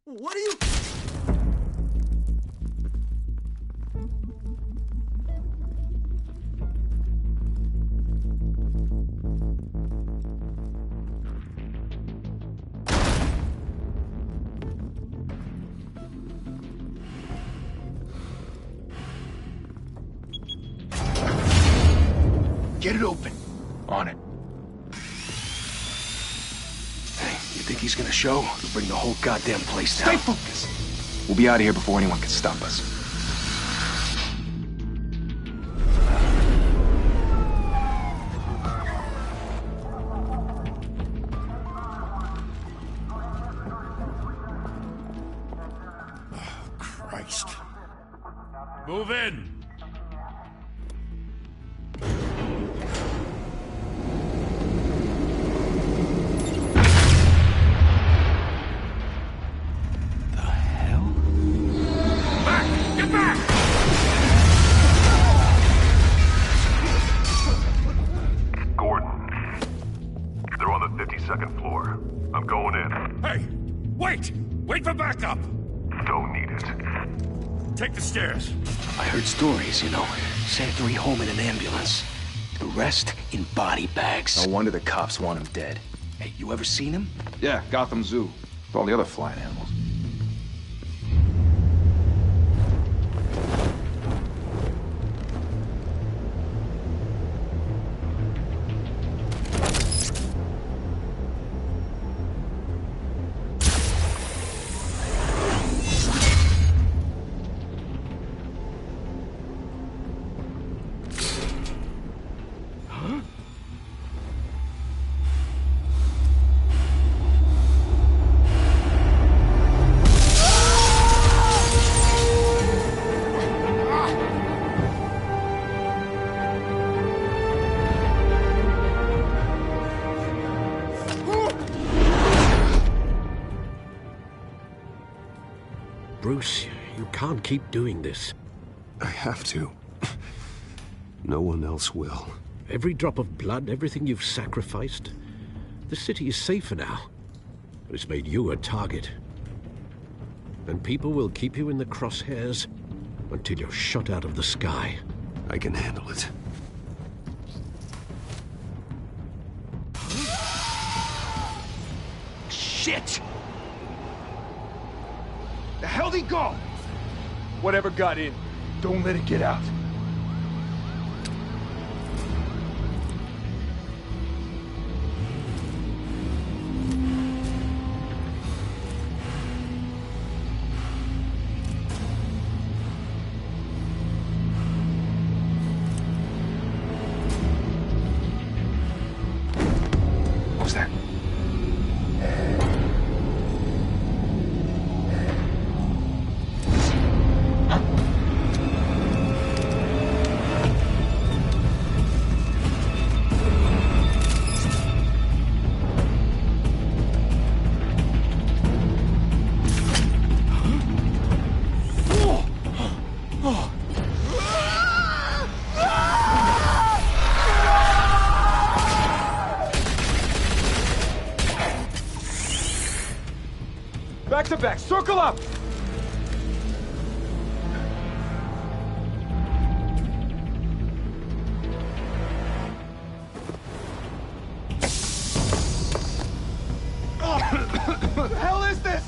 What are you... Get it open. On it. Hey, you think he's gonna show? He'll bring the whole goddamn place down. Stay focused! We'll be out of here before anyone can stop us. Oh, Christ. Move in! Second floor. I'm going in. Hey! Wait! Wait for backup! Don't need it. Take the stairs. I heard stories, you know. Sent 3 home in an ambulance. The rest in body bags. No wonder the cops want him dead. Hey, you ever seen him? Yeah, Gotham Zoo. With all the other flying animals. Bruce, you can't keep doing this. I have to. No one else will. Every drop of blood, everything you've sacrificed. The city is safer now. But it's made you a target. And people will keep you in the crosshairs until you're shot out of the sky. I can handle it. Shit! The hell'd he go? Whatever got in, don't let it get out. What was that? Back to back, circle up! What the hell is this?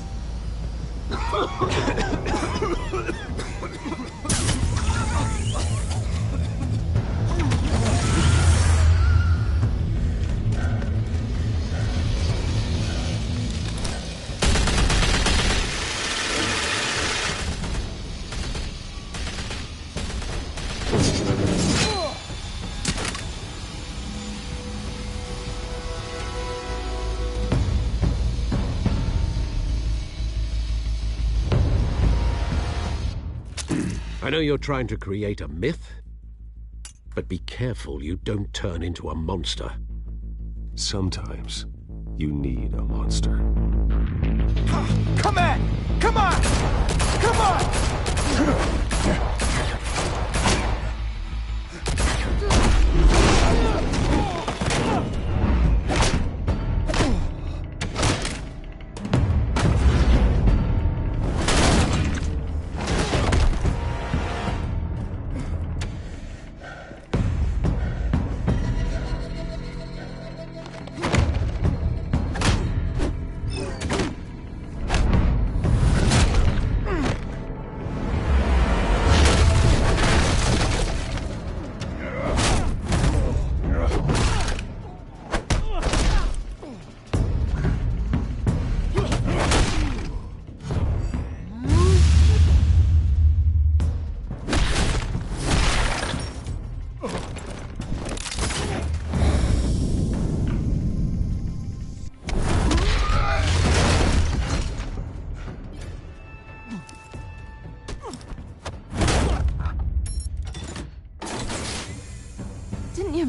I know you're trying to create a myth, but be careful you don't turn into a monster. Sometimes you need a monster. Come on! Come on! Come on!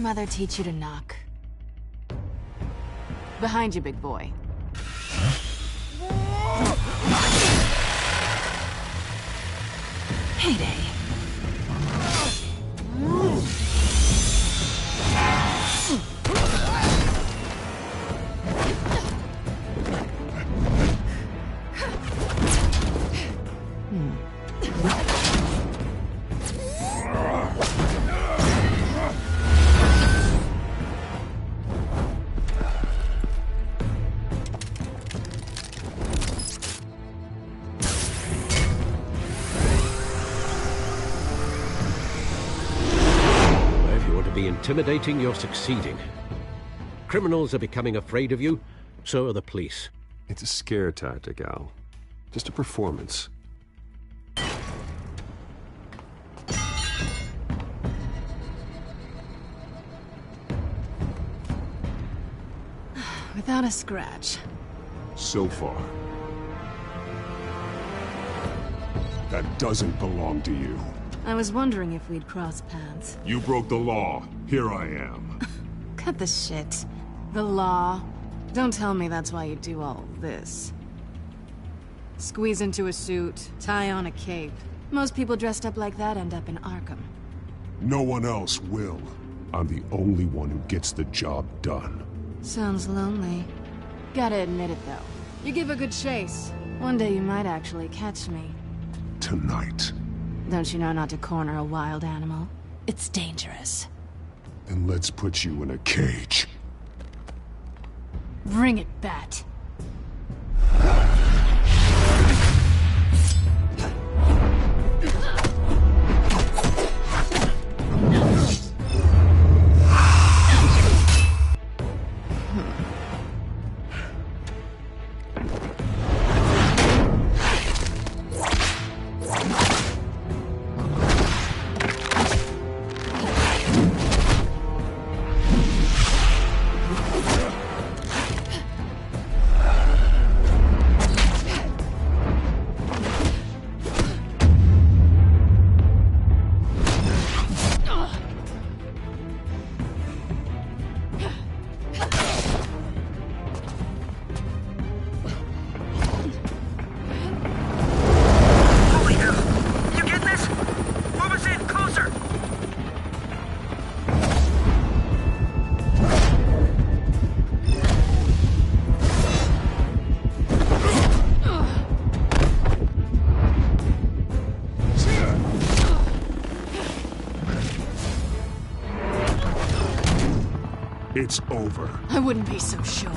mother teach you to knock? Behind you, big boy. Heyday. Intimidating, you're succeeding. Criminals are becoming afraid of you, so are the police. It's a scare tactic, Al. Just a performance. Without a scratch. So far. That doesn't belong to you. I was wondering if we'd cross paths. You broke the law. Here I am. Cut the shit. The law. Don't tell me that's why you do all this. Squeeze into a suit, tie on a cape. Most people dressed up like that end up in Arkham. No one else will. I'm the only one who gets the job done. Sounds lonely. Gotta admit it, though. You give a good chase. One day you might actually catch me. Tonight. Don't you know not to corner a wild animal? It's dangerous. Then let's put you in a cage. Bring it, Bat. It's over. I wouldn't be so sure.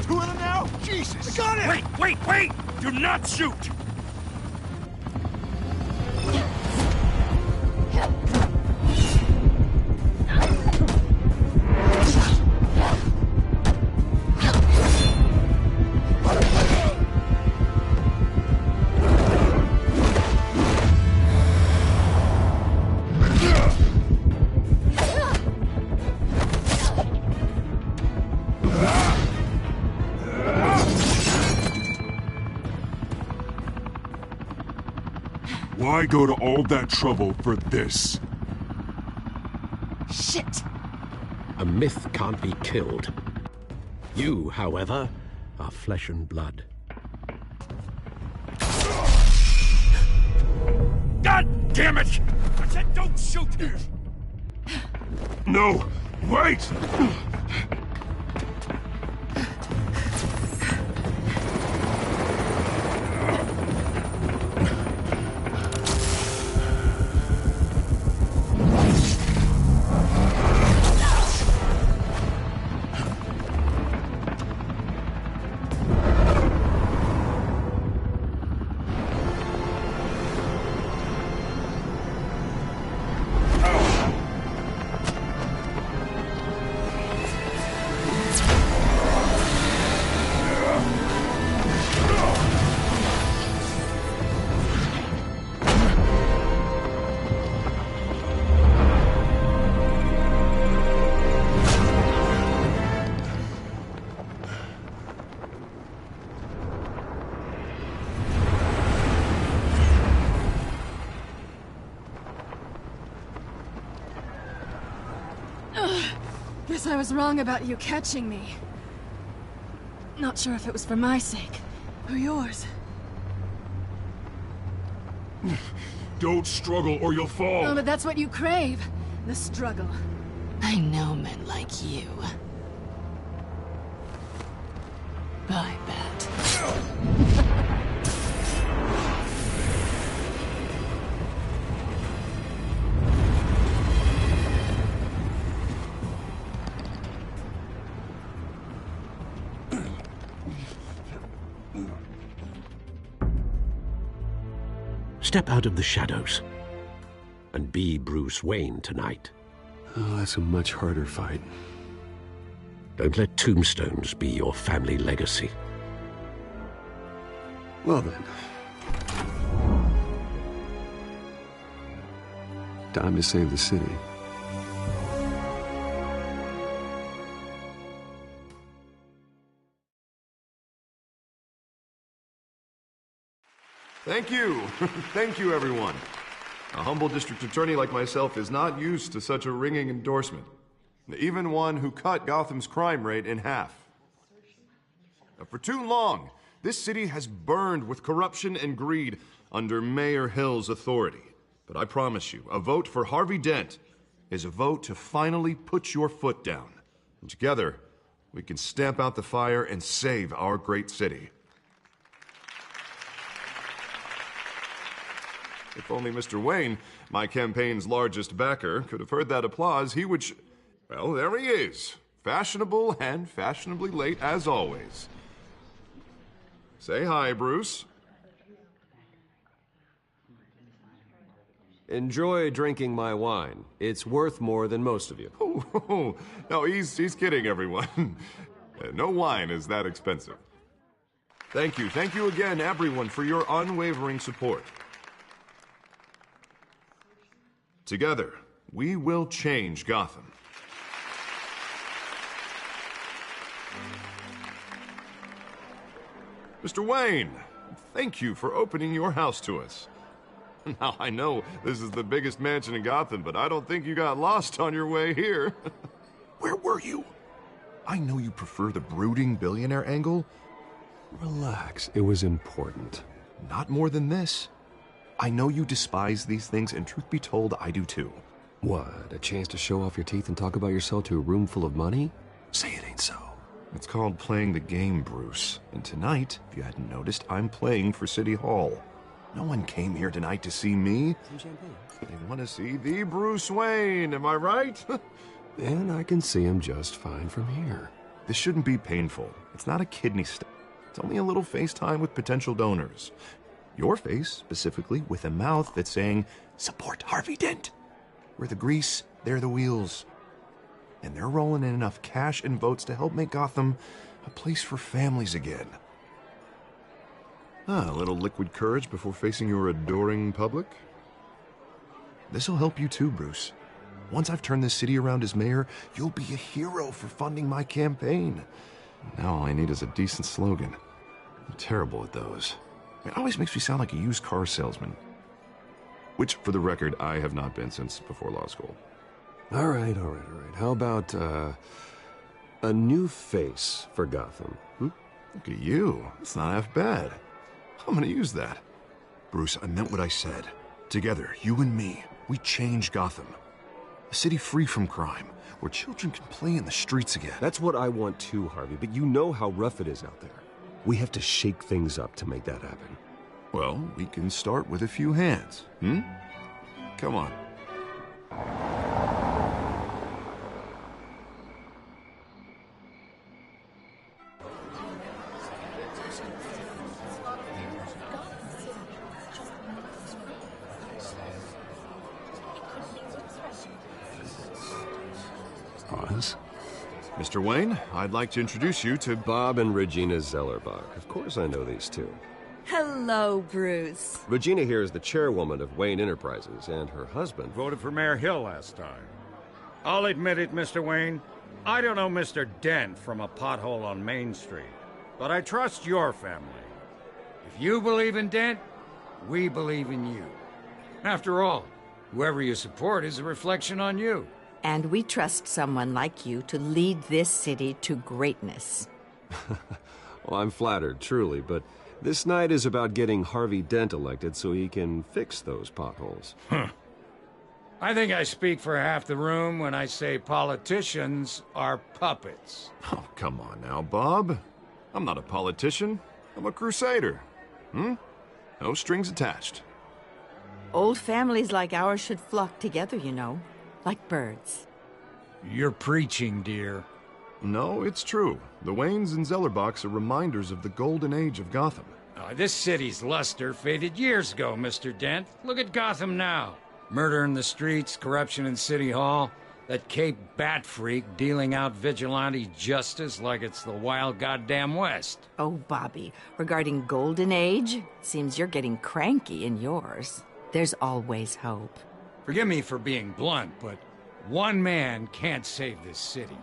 Two of them now? Jesus! I got it! Wait! Do not shoot! Why go to all that trouble for this? Shit! A myth can't be killed. You, however, are flesh and blood. God damn it! I said don't shoot! No! Wait! Guess I was wrong about you catching me. Not sure if it was for my sake, or yours. Don't struggle or you'll fall. Oh, but that's what you crave. The struggle. I know men like you. Bye, Bat. Step out of the shadows and be Bruce Wayne tonight. Oh, that's a much harder fight. Don't let tombstones be your family legacy. Well then. Time to save the city. Thank you. Thank you, everyone. A humble district attorney like myself is not used to such a ringing endorsement. Even one who cut Gotham's crime rate in half. Now, for too long, this city has burned with corruption and greed under Mayor Hill's authority. But I promise you, a vote for Harvey Dent is a vote to finally put your foot down. And together, we can stamp out the fire and save our great city. If only Mr. Wayne, my campaign's largest backer, could have heard that applause, he would well, there he is. Fashionable and fashionably late as always. Say hi, Bruce. Enjoy drinking my wine. It's worth more than most of you. Oh, no, he's kidding, everyone. No wine is that expensive. Thank you again, everyone, for your unwavering support. Together, we will change Gotham. Mr. Wayne, thank you for opening your house to us. Now, I know this is the biggest mansion in Gotham, but I don't think you got lost on your way here. Where were you? I know you prefer the brooding billionaire angle. Relax, it was important. Not more than this. I know you despise these things, and truth be told, I do too. What, a chance to show off your teeth and talk about yourself to a room full of money? Say it ain't so. It's called playing the game, Bruce. And tonight, if you hadn't noticed, I'm playing for City Hall. No one came here tonight to see me. Some champagne. They want to see the Bruce Wayne, am I right? And I can see him just fine from here. This shouldn't be painful. It's not a kidney stone. It's only a little FaceTime with potential donors. Your face, specifically, with a mouth that's saying, support Harvey Dent. We're the grease, they're the wheels. And they're rolling in enough cash and votes to help make Gotham a place for families again. A little liquid courage before facing your adoring public. This'll help you too, Bruce. Once I've turned this city around as mayor, you'll be a hero for funding my campaign. Now all I need is a decent slogan. I'm terrible at those. It always makes me sound like a used car salesman. Which, for the record, I have not been since before law school. All right. How about, a new face for Gotham? Look at you. It's not half bad. I'm gonna use that. Bruce, I meant what I said. Together, you and me, we change Gotham. A city free from crime, where children can play in the streets again. That's what I want too, Harvey, but you know how rough it is out there. We have to shake things up to make that happen. Well, we can start with a few hands, Come on. Pause. Mr. Wayne, I'd like to introduce you to Bob and Regina Zellerbach. Of course I know these two. Hello, Bruce. Regina here is the chairwoman of Wayne Enterprises, and her husband... Voted for Mayor Hill last time. I'll admit it, Mr. Wayne. I don't know Mr. Dent from a pothole on Main Street, but I trust your family. If you believe in Dent, we believe in you. After all, whoever you support is a reflection on you. And we trust someone like you to lead this city to greatness. Well, I'm flattered, truly, but this night is about getting Harvey Dent elected so he can fix those potholes. I think I speak for half the room when I say politicians are puppets. Oh, come on now, Bob. I'm not a politician. I'm a crusader. No strings attached. Old families like ours should flock together, you know, like birds. You're preaching, dear. No, it's true. The Waynes and Zellerbachs are reminders of the golden age of Gotham. This city's luster faded years ago, Mr. Dent. Look at Gotham now. Murder in the streets, corruption in City Hall, that Cape Bat freak dealing out vigilante justice like it's the wild goddamn West. Oh, Bobby, regarding Golden Age, seems you're getting cranky in yours. There's always hope. Forgive me for being blunt, but one man can't save this city.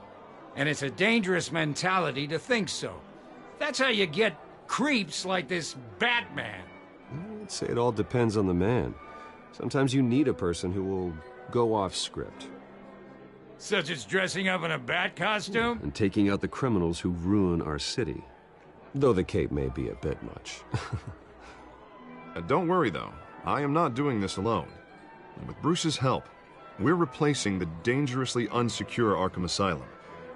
And it's a dangerous mentality to think so. That's how you get creeps like this Batman. I'd say it all depends on the man. Sometimes you need a person who will go off script. Such as dressing up in a bat costume? And taking out the criminals who ruin our city. Though the cape may be a bit much. Don't worry, though. I am not doing this alone. And with Bruce's help, we're replacing the dangerously unsecure Arkham Asylum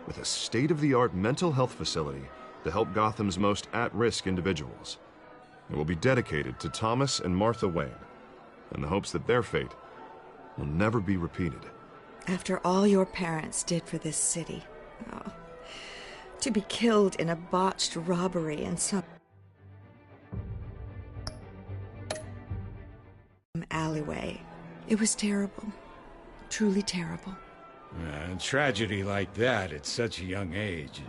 with a state-of-the-art mental health facility to help Gotham's most at-risk individuals. It will be dedicated to Thomas and Martha Wayne, in the hopes that their fate will never be repeated. After all your parents did for this city, to be killed in a botched robbery in some alleyway, it was terrible, truly terrible. A tragedy like that at such a young age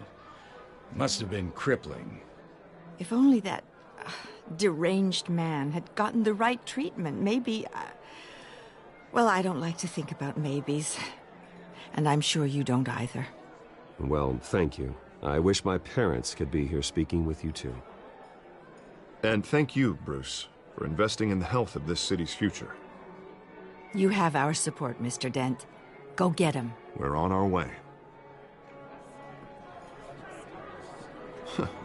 must have been crippling. If only that deranged man had gotten the right treatment, maybe... Well, I don't like to think about maybes. And I'm sure you don't either. Well, thank you. I wish my parents could be here speaking with you too. And thank you, Bruce, for investing in the health of this city's future. You have our support, Mr. Dent. Go get him. We're on our way.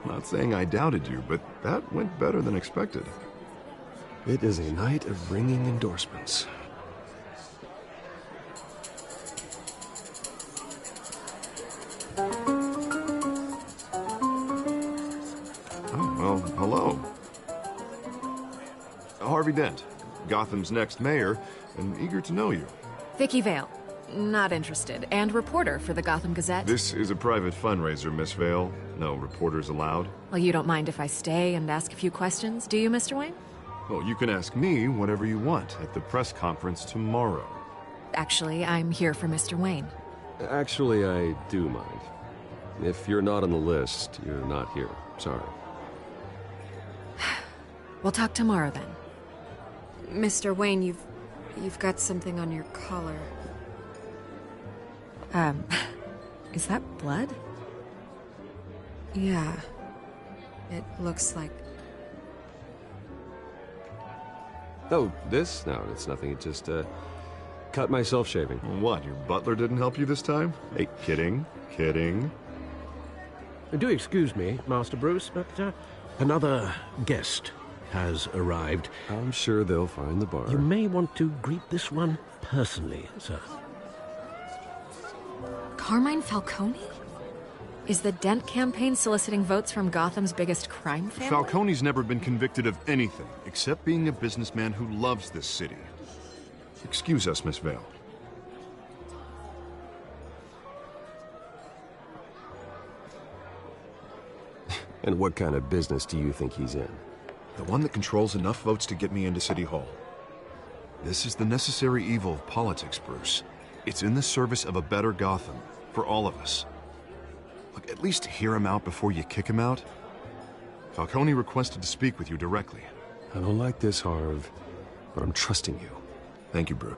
Not saying I doubted you, but that went better than expected. It is a night of ringing endorsements. Oh, well, hello. Harvey Dent, Gotham's next mayor, and eager to know you. Vicky Vale. Not interested. And reporter for the Gotham Gazette. This is a private fundraiser, Miss Vale. No reporters allowed. Well, you don't mind if I stay and ask a few questions, do you, Mr. Wayne? Well, you can ask me whatever you want at the press conference tomorrow. Actually, I'm here for Mr. Wayne. Actually, I do mind. If you're not on the list, you're not here. Sorry. We'll talk tomorrow then. Mr. Wayne, you've got something on your collar. Is that blood? Yeah. It looks like... Oh, this? No, it's nothing. It just, cut myself shaving. What, your butler didn't help you this time? Hey, kidding. Do excuse me, Master Bruce, but another guest has arrived. I'm sure they'll find the bar. You may want to greet this one personally, sir. Carmine Falcone? Is the Dent campaign soliciting votes from Gotham's biggest crime family? Falcone's never been convicted of anything except being a businessman who loves this city. Excuse us, Miss Vale. And what kind of business do you think he's in? The one that controls enough votes to get me into City Hall. This is the necessary evil of politics, Bruce. It's in the service of a better Gotham, for all of us. Look, at least hear him out before you kick him out. Falcone requested to speak with you directly. I don't like this, Harv, but I'm trusting you. Thank you, Bruce.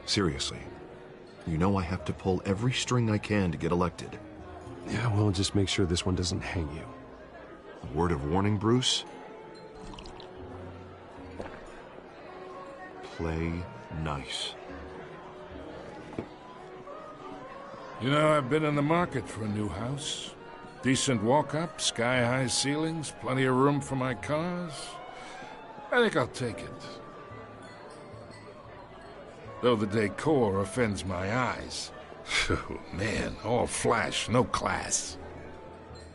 Seriously. You know I have to pull every string I can to get elected. Yeah, well, just make sure this one doesn't hang you. A word of warning, Bruce? Play nice. You know, I've been in the market for a new house. Decent walk-up, sky-high ceilings, plenty of room for my cars. I think I'll take it. Though the decor offends my eyes. Oh, man, all flash, no class.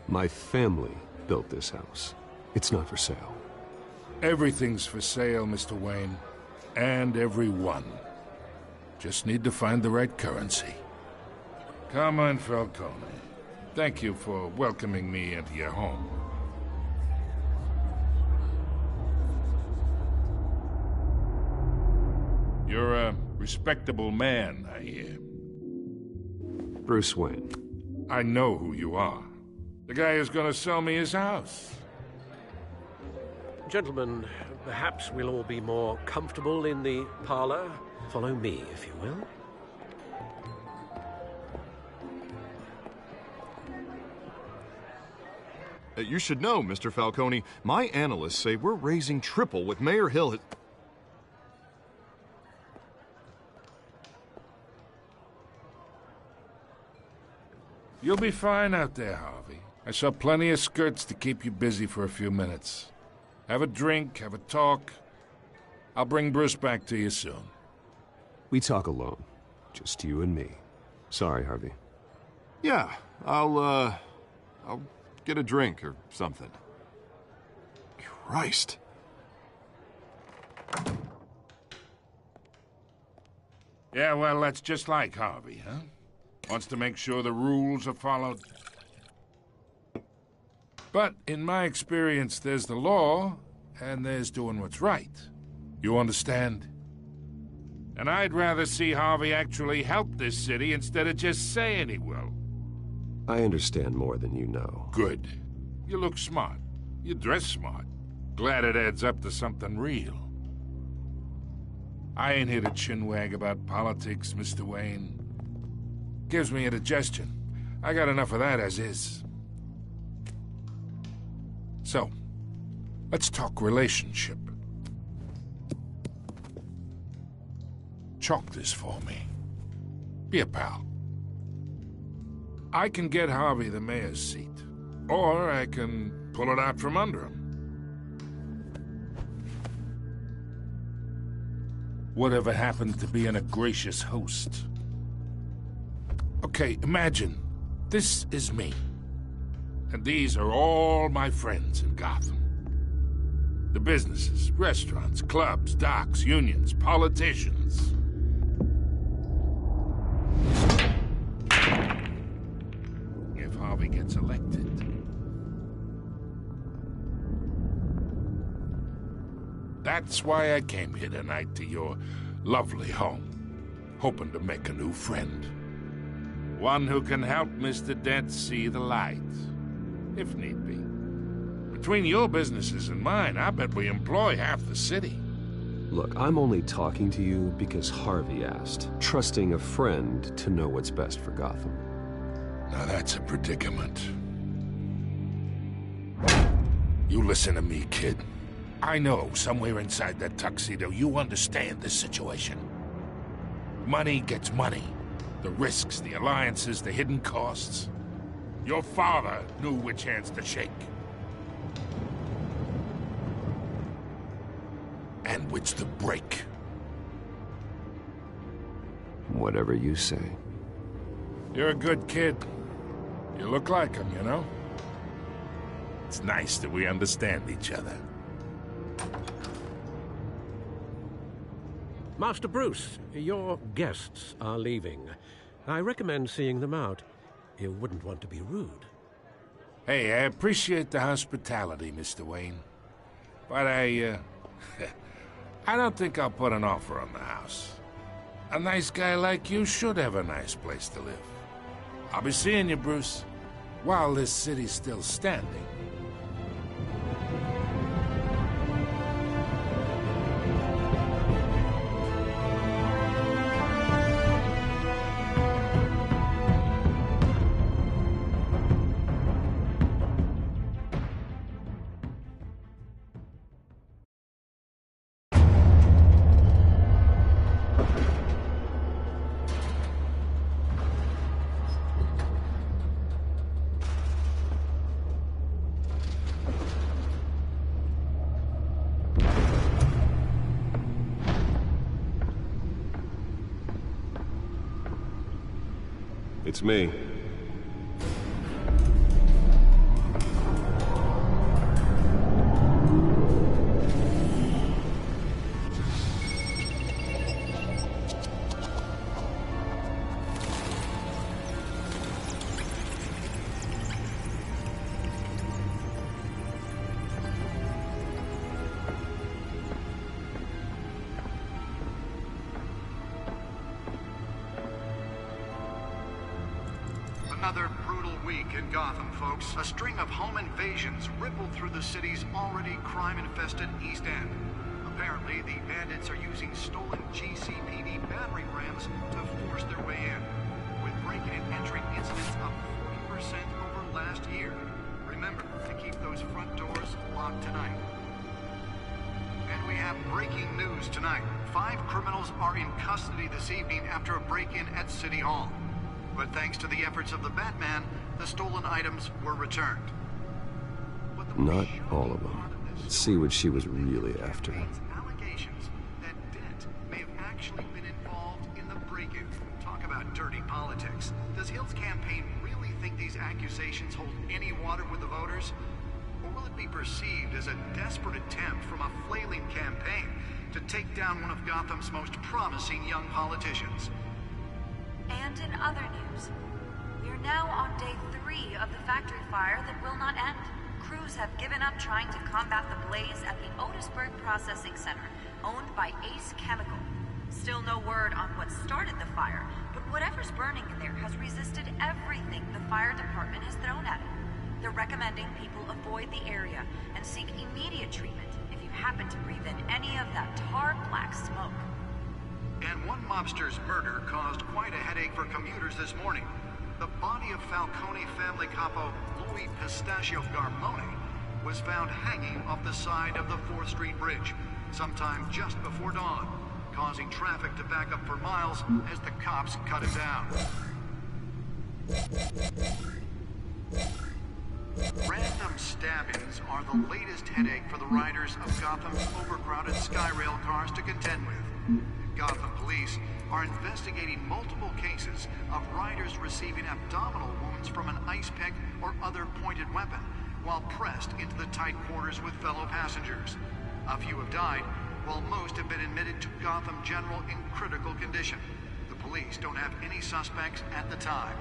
My family built this house. It's not for sale. Everything's for sale, Mr. Wayne. And everyone. Just need to find the right currency. Carmine Falcone, thank you for welcoming me into your home. You're a respectable man, I hear. Bruce Wayne. I know who you are. The guy who's gonna sell me his house. Gentlemen, perhaps we'll all be more comfortable in the parlor. Follow me, if you will. You should know, Mr. Falcone, my analysts say we're raising triple what Mayor Hill has... You'll be fine out there, Harvey. I saw plenty of skirts to keep you busy for a few minutes. Have a drink, have a talk. I'll bring Bruce back to you soon. We talk alone. Just you and me. Sorry, Harvey. Yeah, I'll get a drink or something. Christ. Yeah, well, that's just like Harvey, huh? Wants to make sure the rules are followed. But in my experience, there's the law, and there's doing what's right. You understand? And I'd rather see Harvey actually help this city instead of just saying he will. I understand more than you know. Good. You look smart. You dress smart. Glad it adds up to something real. I ain't here to chinwag about politics, Mr. Wayne. Gives me indigestion. I got enough of that as is. So, let's talk relationship. Chalk this for me. Be a pal. I can get Harvey the mayor's seat, or I can pull it out from under him. Whatever happened to being a gracious host? Okay, imagine, this is me. And these are all my friends in Gotham. The businesses, restaurants, clubs, docks, unions, politicians. If Harvey gets elected. That's why I came here tonight to your lovely home, hoping to make a new friend. One who can help Mr. Dent see the light, if need be. Between your businesses and mine, I bet we employ half the city. Look, I'm only talking to you because Harvey asked, trusting a friend to know what's best for Gotham. Now that's a predicament. You listen to me, kid. I know somewhere inside that tuxedo you understand this situation. Money gets money. The risks, the alliances, the hidden costs. Your father knew which hands to shake. And which to break. Whatever you say. You're a good kid. You look like him, you know? It's nice that we understand each other. Master Bruce, your guests are leaving. I recommend seeing them out. You wouldn't want to be rude. Hey, I appreciate the hospitality, Mr. Wayne. But I don't think I'll put an offer on the house. A nice guy like you should have a nice place to live. I'll be seeing you, Bruce, while this city's still standing. Beats me. Another brutal week in Gotham, folks. A string of home invasions rippled through the city's already crime-infested East End. Apparently, the bandits are using stolen GCPD battering rams to force their way in, with breaking and entering incidents up 40% over last year. Remember to keep those front doors locked tonight. And we have breaking news tonight. 5 criminals are in custody this evening after a break-in at City Hall. But thanks to the efforts of the Batman, the stolen items were returned. Not all of them. Let's see what she was really after. Allegations that Dent may have actually been involved in the break-in. Talk about dirty politics. Does Hill's campaign really think these accusations hold any water with the voters? Or will it be perceived as a desperate attempt from a flailing campaign to take down one of Gotham's most promising young politicians? And in other news, we are now on day 3 of the factory fire that will not end. Crews have given up trying to combat the blaze at the Otisburg Processing Center, owned by Ace Chemical. Still no word on what started the fire, but whatever's burning in there has resisted everything the fire department has thrown at it. They're recommending people avoid the area and seek immediate treatment if you happen to breathe in any of that tar-black smoke. And one mobster's murder caused quite a headache for commuters this morning. The body of Falcone family capo Louis Pistachio Garmone was found hanging off the side of the 4th Street Bridge sometime just before dawn, causing traffic to back up for miles as the cops cut him down. Random stabbings are the latest headache for the riders of Gotham's overcrowded Skyrail cars to contend with. Gotham police are investigating multiple cases of riders receiving abdominal wounds from an ice pick or other pointed weapon while pressed into the tight quarters with fellow passengers. A few have died, while most have been admitted to Gotham General in critical condition. The police don't have any suspects at the time.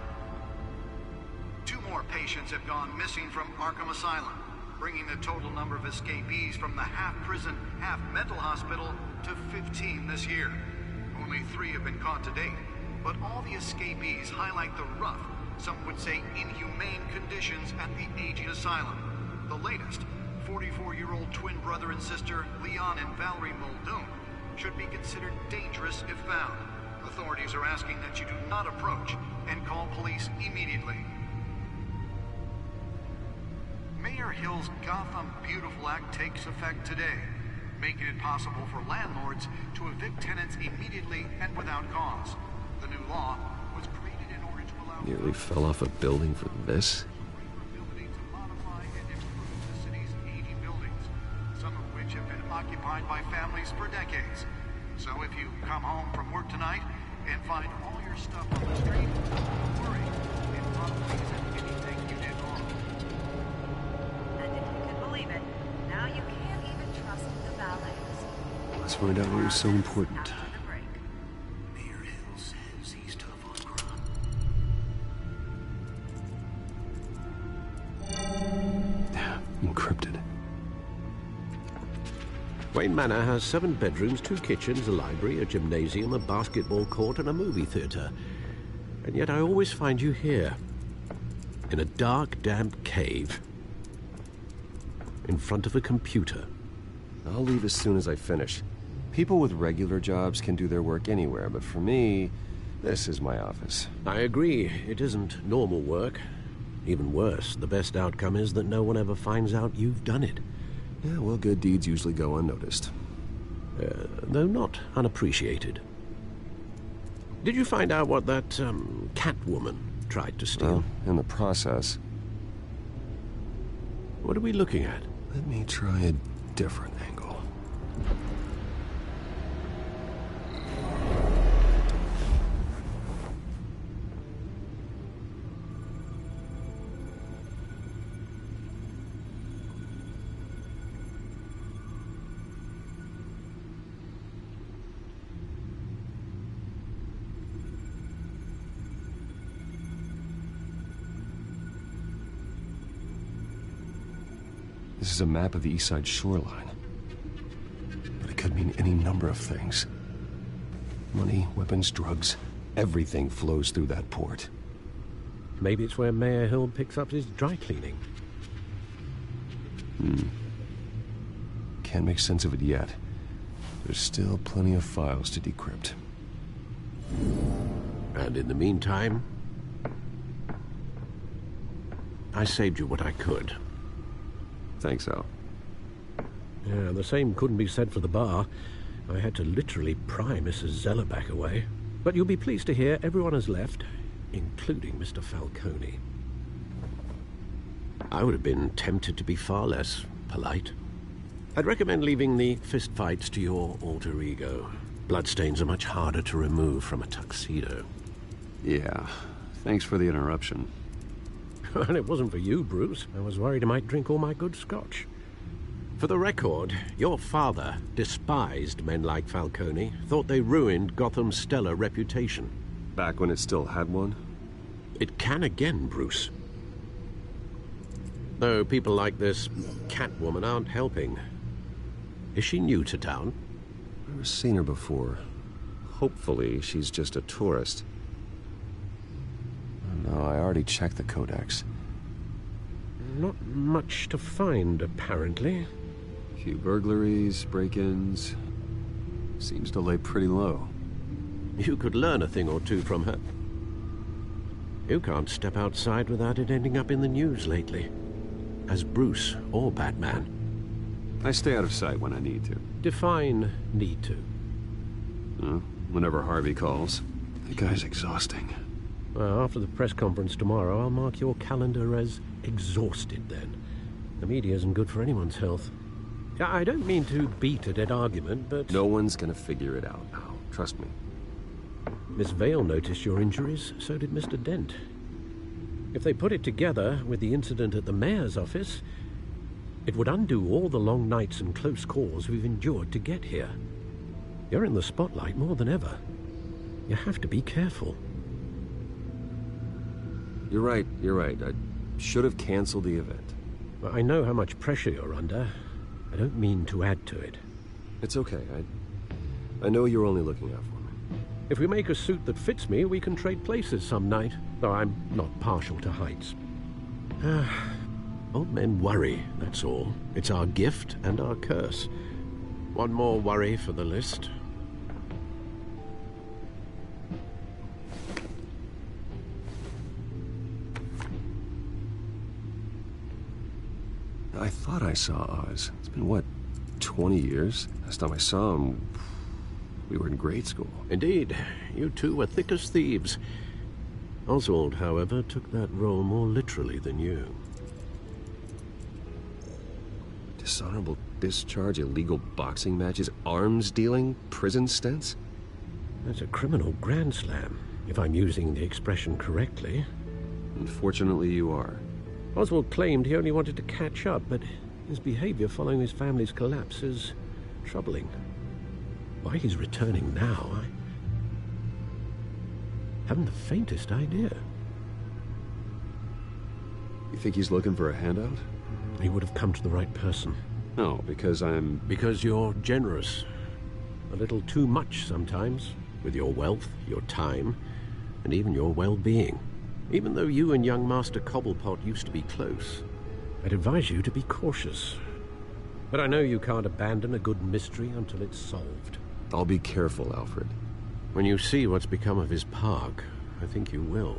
2 more patients have gone missing from Arkham Asylum, bringing the total number of escapees from the half-prison, half-mental hospital to 15 this year. Only 3 have been caught to date, but all the escapees highlight the rough, some would say inhumane conditions at the aging asylum. The latest, 44-year-old twin brother and sister Leon and Valerie Muldoon, should be considered dangerous if found. Authorities are asking that you do not approach and call police immediately. Mayor Hill's Gotham Beautiful Act takes effect today, making it possible for landlords to evict tenants immediately and without cause. The new law was created in order to allow... Nearly fell off a building for this? Some of which have been occupied by families for decades. So if you come home from work tonight and find all your stuff on the street, don't worry. It probably isn't anything you did wrong. And if you can believe it, now you can't even trust the valets. Let's find out what was so important. Mayor Hill says he's tough on crime. Encrypted. Wayne Manor has 7 bedrooms, 2 kitchens, a library, a gymnasium, a basketball court, and a movie theater. And yet I always find you here, in a dark, damp cave, in front of a computer. I'll leave as soon as I finish. People with regular jobs can do their work anywhere, but for me, this is my office. I agree. It isn't normal work. Even worse, the best outcome is that no one ever finds out you've done it. Yeah, well, good deeds usually go unnoticed. Though not unappreciated. Did you find out what that, Catwoman tried to steal? Well, in the process. What are we looking at? Let me try a different angle. This is a map of the east side shoreline. But it could mean any number of things. Money, weapons, drugs, everything flows through that port. Maybe it's where Mayor Hill picks up his dry cleaning. Can't make sense of it yet. There's still plenty of files to decrypt. And in the meantime, I saved you what I could. Thanks, Al. Yeah, the same couldn't be said for the bar. I had to literally pry Mrs. Zellerback away. But you'll be pleased to hear everyone has left, including Mr. Falcone. I would have been tempted to be far less polite. I'd recommend leaving the fistfights to your alter ego. Bloodstains are much harder to remove from a tuxedo. Yeah, thanks for the interruption. And it wasn't for you, Bruce. I was worried I might drink all my good scotch. For the record, your father despised men like Falcone, thought they ruined Gotham's stellar reputation. Back when it still had one? It can again, Bruce. Though people like this Catwoman aren't helping. Is she new to town? I've never seen her before. Hopefully, she's just a tourist. No, I already checked the codex. Not much to find, apparently. Few burglaries, break-ins. Seems to lay pretty low. You could learn a thing or two from her. You can't step outside without it ending up in the news lately. As Bruce or Batman. I stay out of sight when I need to. Define need to. Whenever Harvey calls. The guy's exhausting. Well, after the press conference tomorrow, I'll mark your calendar as exhausted then. The media isn't good for anyone's health. I don't mean to beat a dead argument, but... No one's gonna figure it out now. Trust me. Miss Vale noticed your injuries, so did Mr. Dent. If they put it together with the incident at the mayor's office, it would undo all the long nights and close calls we've endured to get here. You're in the spotlight more than ever. You have to be careful. You're right. I should have canceled the event. I know how much pressure you're under. I don't mean to add to it. It's okay. I know you're only looking out for me. If we make a suit that fits me, we can trade places some night, though I'm not partial to heights. Old men worry, that's all. It's our gift and our curse. One more worry for the list. I thought I saw Oz. It's been, what, 20 years? Last time I saw him, we were in grade school. Indeed. You two were thick as thieves. Oswald, however, took that role more literally than you. Dishonorable discharge, illegal boxing matches, arms dealing, prison stints? That's a criminal grand slam, if I'm using the expression correctly. Unfortunately, you are. Oswald claimed he only wanted to catch up, but his behavior following his family's collapse is troubling. Why he's returning now, I haven't the faintest idea. You think he's looking for a handout? He would have come to the right person. No, because I'm... Because you're generous. A little too much sometimes, with your wealth, your time, and even your well-being. Even though you and young Master Cobblepot used to be close, I'd advise you to be cautious. But I know you can't abandon a good mystery until it's solved. I'll be careful, Alfred. When you see what's become of his park, I think you will.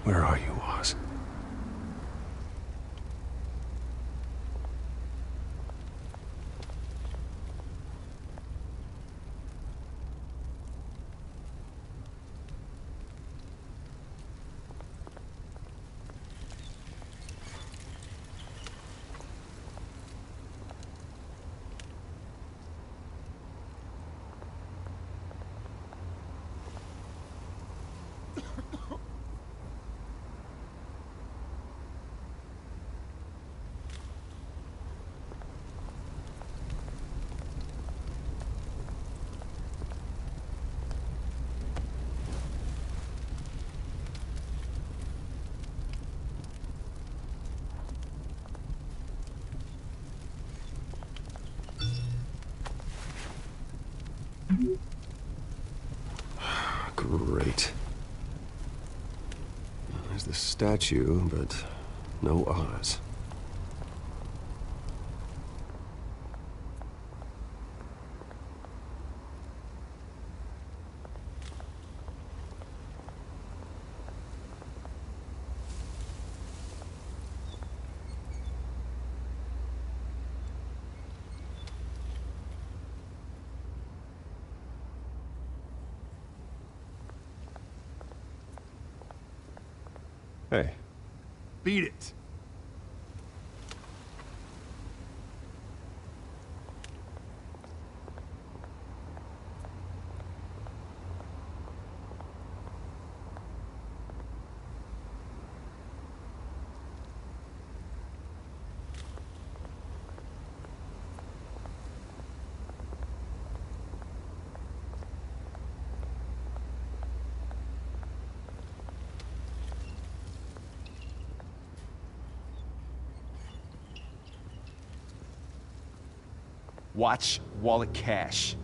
Where are you, Oz? Great. There's the statue, but no Oz. Hey. Beat it. Watch wallet cash.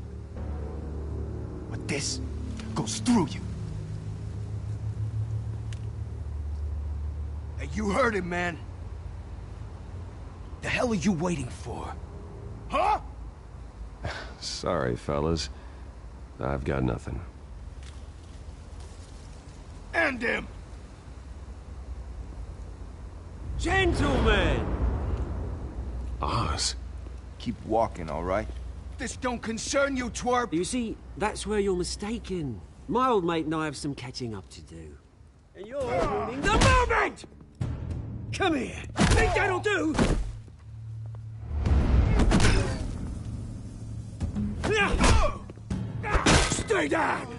But this goes through you. Hey, you heard him, man. The hell are you waiting for? Huh? Sorry, fellas. I've got nothing. End him! Gentlemen! Oz. Keep walking, all right? This don't concern you, twerp! You see, that's where you're mistaken. My old mate and I have some catching up to do. And you're ruining the moment! Come here! Think that'll do? Stay down!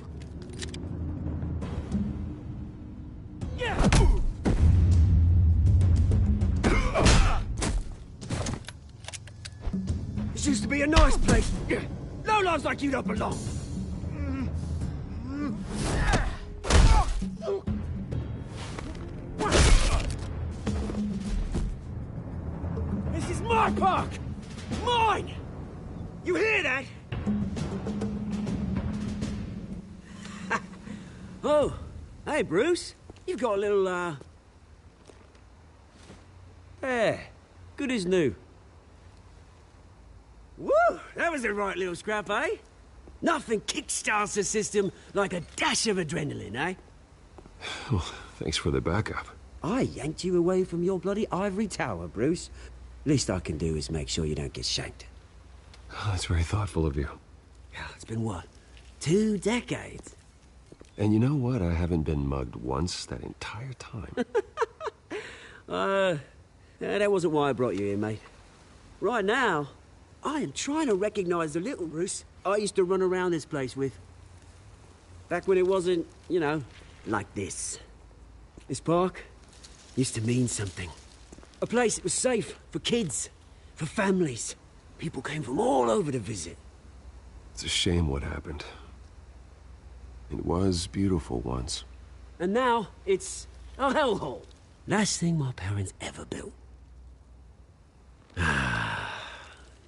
This used to be a nice place. No lives like you don't belong. This is my park! Mine! You hear that? Oh, hey, Bruce. You've got a little, Yeah, good as new. Woo! That was a right little scrap, eh? Nothing kickstarts the system like a dash of adrenaline, eh? Well, thanks for the backup. I yanked you away from your bloody ivory tower, Bruce. Least I can do is make sure you don't get shanked. Oh, that's very thoughtful of you. Yeah, it's been what? 2 decades? And you know what? I haven't been mugged once that entire time. That wasn't why I brought you here, mate. Right now, I am trying to recognize the little Bruce I used to run around this place with. Back when it wasn't, you know, like this. This park used to mean something. A place that was safe for kids, for families. People came from all over to visit. It's a shame what happened. It was beautiful once. And now, it's a hellhole. Last thing my parents ever built.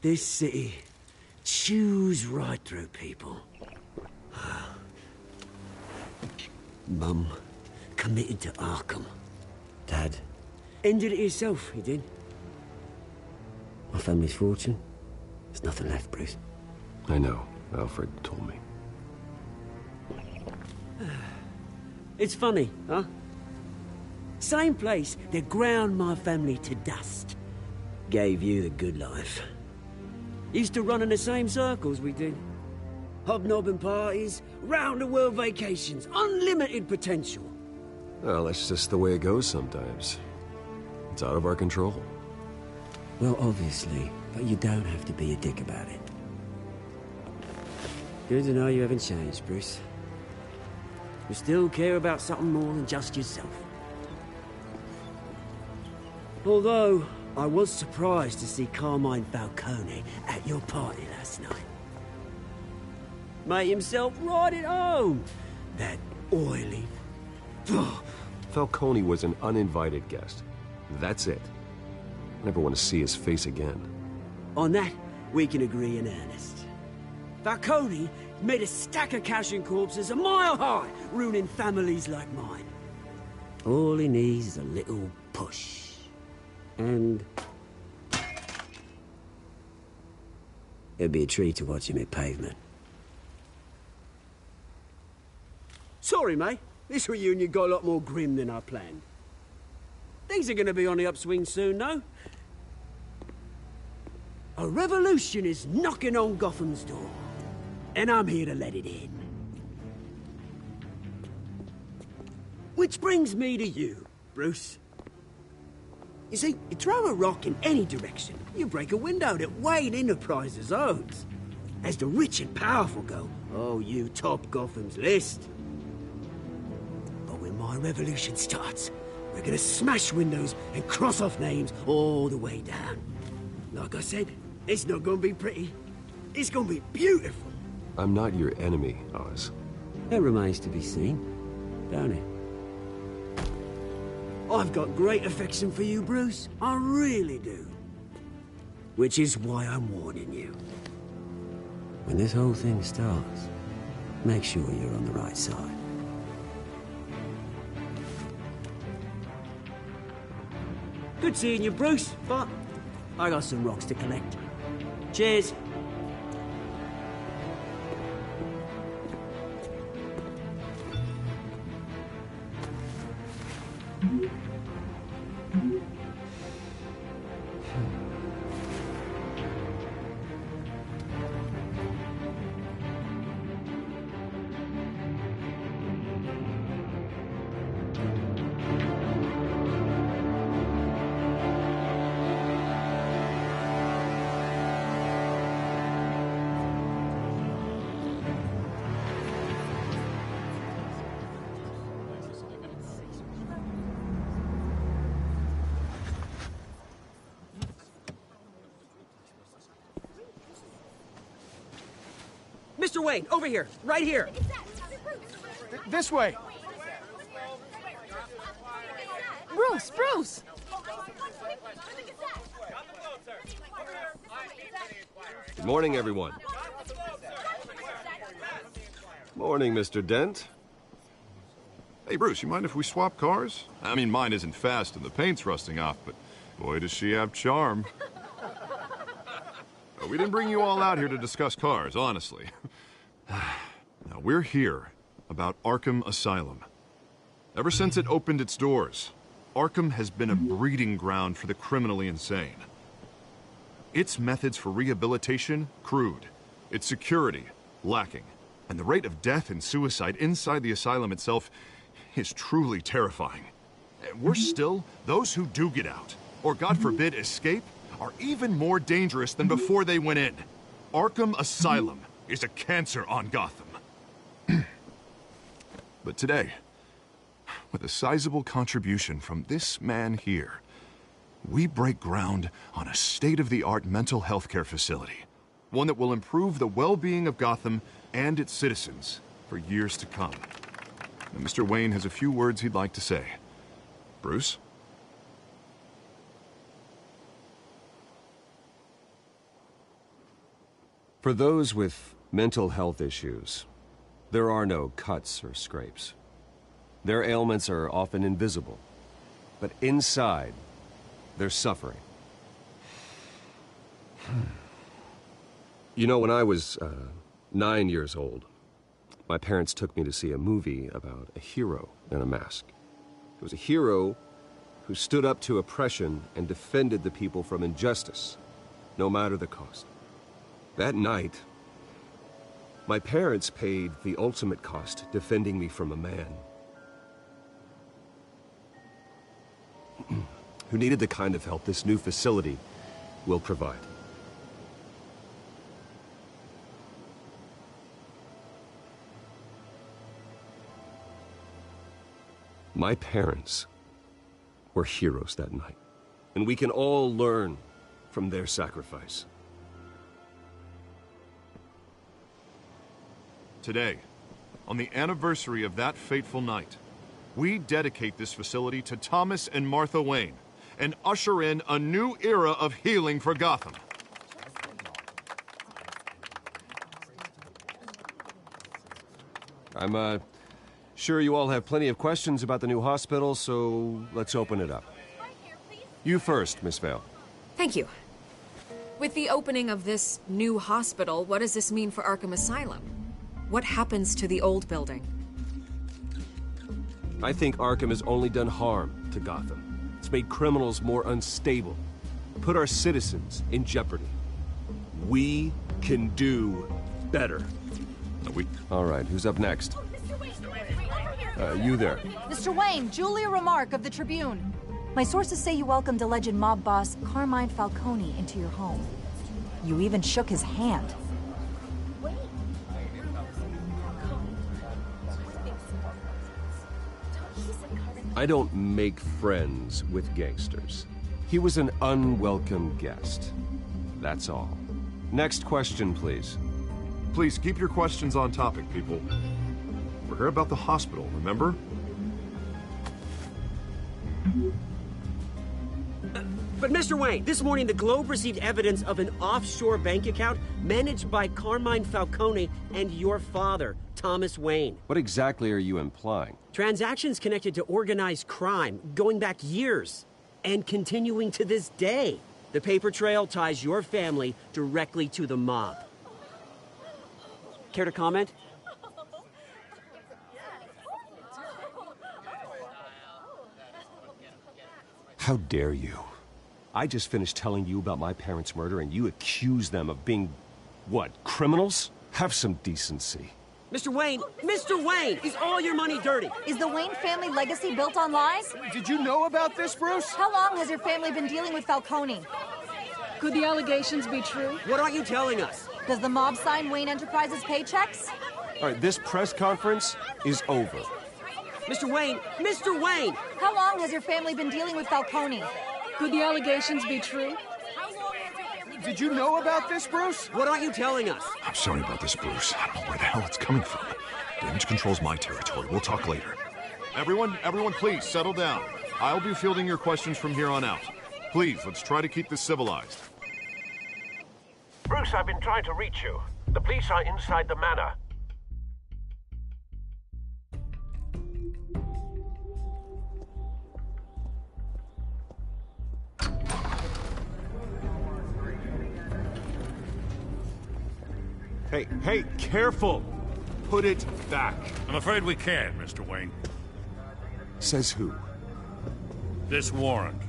This city chews right through people. Mum committed to Arkham. Dad ended it himself, he did. My family's fortune, there's nothing left, Bruce. I know. Alfred told me. It's funny, huh? Same place that ground my family to dust. Gave you the good life. Used to run in the same circles we did. Hobnobbing parties, round-the-world vacations, unlimited potential. Well, that's just the way it goes sometimes. It's out of our control. Well, obviously, but you don't have to be a dick about it. Good to know you haven't changed, Bruce. You still care about something more than just yourself. Although, I was surprised to see Carmine Falcone at your party last night. Made himself right at home. That oily... Falcone was an uninvited guest. That's it. Never want to see his face again. On that, we can agree in earnest. Falcone made a stack of cash and corpses a mile high, ruining families like mine. All he needs is a little push. And... it'd be a treat to watch him hit pavement. Sorry, mate. This reunion got a lot more grim than I planned. Things are gonna be on the upswing soon, though. A revolution is knocking on Gotham's door, and I'm here to let it in. Which brings me to you, Bruce. You see, you throw a rock in any direction, you break a window that Wayne Enterprises owns. As the rich and powerful go, oh, you top Gotham's list. But when my revolution starts, we're gonna smash windows and cross off names all the way down. Like I said, it's not gonna be pretty. It's gonna be beautiful. I'm not your enemy, Oz. That remains to be seen, don't it? I've got great affection for you, Bruce. I really do. Which is why I'm warning you. When this whole thing starts, make sure you're on the right side. Good seeing you, Bruce, but I got some rocks to collect. Cheers. Mr. Wayne, over here, right here. This way. Bruce, Bruce! Good morning, everyone. Morning, Mr. Dent. Hey, Bruce, you mind if we swap cars? I mean, mine isn't fast and the paint's rusting off, but boy, does she have charm. We didn't bring you all out here to discuss cars, honestly. Now, we're here about Arkham Asylum. Ever since it opened its doors, Arkham has been a breeding ground for the criminally insane. Its methods for rehabilitation, crude. Its security, lacking. And the rate of death and suicide inside the asylum itself is truly terrifying. Worse still, those who do get out, or God forbid escape, are even more dangerous than before they went in. Arkham Asylum is a cancer on Gotham. But today, with a sizable contribution from this man here, we break ground on a state-of-the-art mental health care facility. One that will improve the well-being of Gotham and its citizens for years to come. Now, Mr. Wayne has a few words he'd like to say. Bruce? For those with mental health issues, there are no cuts or scrapes. Their ailments are often invisible, but inside, they're suffering. You know, when I was 9 years old, my parents took me to see a movie about a hero in a mask. It was a hero who stood up to oppression and defended the people from injustice, no matter the cost. That night, my parents paid the ultimate cost defending me from a man who needed the kind of help this new facility will provide. My parents were heroes that night, and we can all learn from their sacrifice. Today, on the anniversary of that fateful night, we dedicate this facility to Thomas and Martha Wayne and usher in a new era of healing for Gotham. I'm, sure you all have plenty of questions about the new hospital, so let's open it up. You first, Miss Vale. Thank you. With the opening of this new hospital, what does this mean for Arkham Asylum? What happens to the old building? I think Arkham has only done harm to Gotham. It's made criminals more unstable, put our citizens in jeopardy. We can do better. All right, who's up next? You there. Mr. Wayne, Julia Remark of the Tribune. My sources say you welcomed alleged mob boss Carmine Falcone into your home. You even shook his hand. I don't make friends with gangsters. He was an unwelcome guest. That's all. Next question, please. Please keep your questions on topic, people. We're here about the hospital, remember? But Mr. Wayne, this morning the Globe received evidence of an offshore bank account managed by Carmine Falcone and your father, Thomas Wayne. What exactly are you implying? Transactions connected to organized crime, going back years, and continuing to this day. The paper trail ties your family directly to the mob. Care to comment? How dare you? I just finished telling you about my parents' murder and you accuse them of being, what, criminals? Have some decency. Mr. Wayne, is all your money dirty? Is the Wayne family legacy built on lies? Did you know about this, Bruce? How long has your family been dealing with Falcone? Could the allegations be true? What aren't you telling us? Does the mob sign Wayne Enterprises paychecks? All right, this press conference is over. Mr. Wayne! How long has your family been dealing with Falcone? Could the allegations be true? Did you know about this, Bruce? What aren't you telling us? I'm sorry about this, Bruce. I don't know where the hell it's coming from. Damage control's my territory. We'll talk later. Everyone, please, settle down. I'll be fielding your questions from here on out. Please, let's try to keep this civilized. Bruce, I've been trying to reach you. The police are inside the manor. Hey, careful! Put it back. I'm afraid we can't, Mr. Wayne. Says who? This warrant.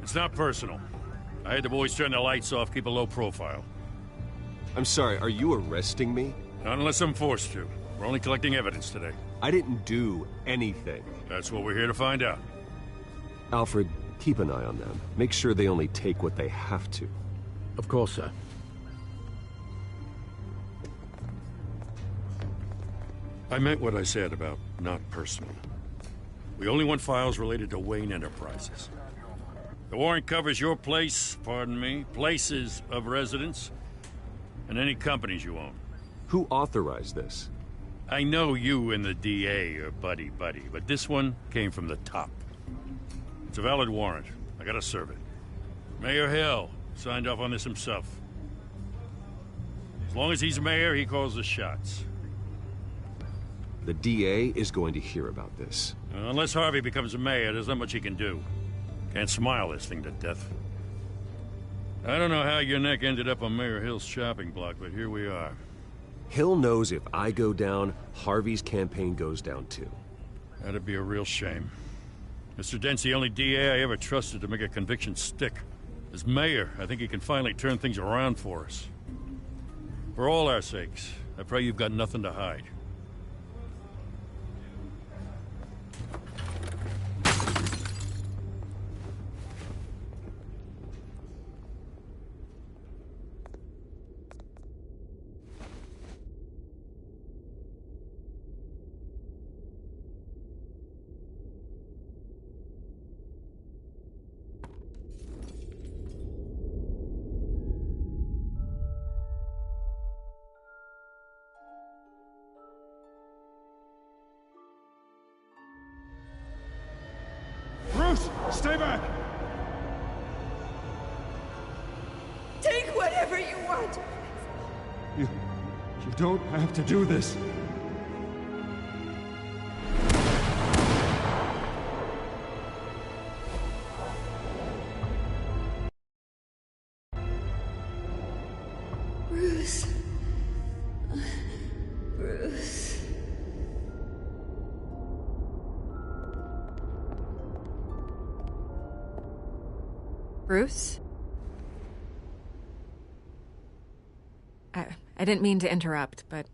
It's not personal. I had the boys turn the lights off, keep a low profile. I'm sorry, are you arresting me? Not unless I'm forced to. We're only collecting evidence today. I didn't do anything. That's what we're here to find out. Alfred, keep an eye on them. Make sure they only take what they have to. Of course, sir. I meant what I said about not personal. We only want files related to Wayne Enterprises. The warrant covers your place, pardon me, places of residence, and any companies you own. Who authorized this? I know you and the DA are buddy-buddy, but this one came from the top. It's a valid warrant. I gotta serve it. Mayor Hill signed off on this himself. As long as he's mayor, he calls the shots. The DA is going to hear about this. Unless Harvey becomes a mayor, there's not much he can do. Can't smile this thing to death. I don't know how your neck ended up on Mayor Hill's shopping block, but here we are. Hill knows if I go down, Harvey's campaign goes down too. That'd be a real shame. Mr. Dent's the only DA I ever trusted to make a conviction stick. As mayor, I think he can finally turn things around for us. For all our sakes, I pray you've got nothing to hide. Bruce, stay back! Take whatever you want. You don't have to do this. Bruce. Bruce. Bruce? I didn't mean to interrupt, but...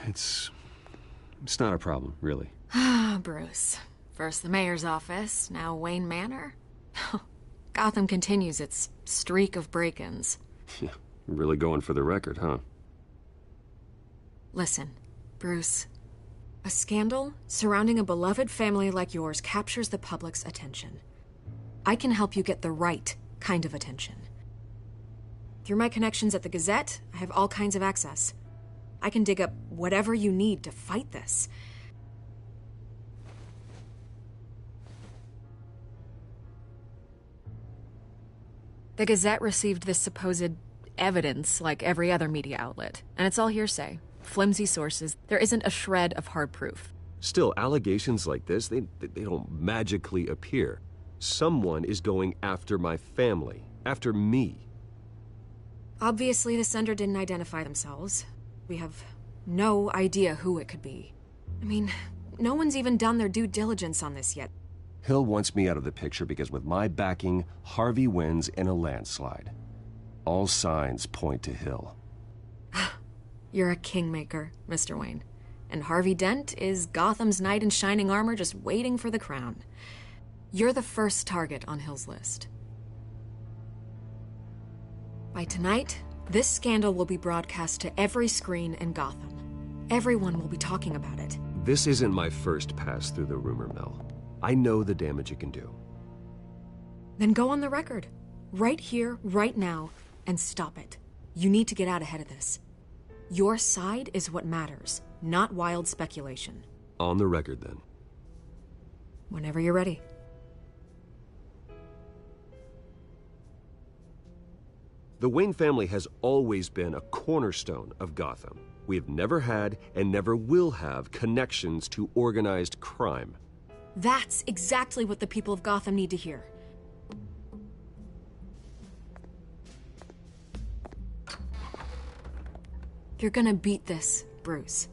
It's not a problem, really. Ah, Bruce. First the mayor's office, now Wayne Manor. Gotham continues its streak of break-ins. Yeah, really going for the record, huh? Listen, Bruce. A scandal surrounding a beloved family like yours captures the public's attention. I can help you get the right kind of attention. Through my connections at the Gazette, I have all kinds of access. I can dig up whatever you need to fight this. The Gazette received this supposed evidence like every other media outlet, and it's all hearsay. Flimsy sources. There isn't a shred of hard proof. Still, allegations like this, they don't magically appear. Someone is going after my family, after me. Obviously, the sender didn't identify themselves. We have no idea who it could be. I mean, no one's even done their due diligence on this yet. Hill wants me out of the picture because with my backing, Harvey wins in a landslide. All signs point to Hill. You're a kingmaker, Mr. Wayne. And Harvey Dent is Gotham's knight in shining armor just waiting for the crown. You're the first target on Hill's list. By tonight, this scandal will be broadcast to every screen in Gotham. Everyone will be talking about it. This isn't my first pass through the rumor mill. I know the damage it can do. Then go on the record. Right here, right now, and stop it. You need to get out ahead of this. Your side is what matters, not wild speculation. On the record, then. Whenever you're ready. The Wayne family has always been a cornerstone of Gotham. We have never had and never will have connections to organized crime. That's exactly what the people of Gotham need to hear. You're gonna beat this, Bruce.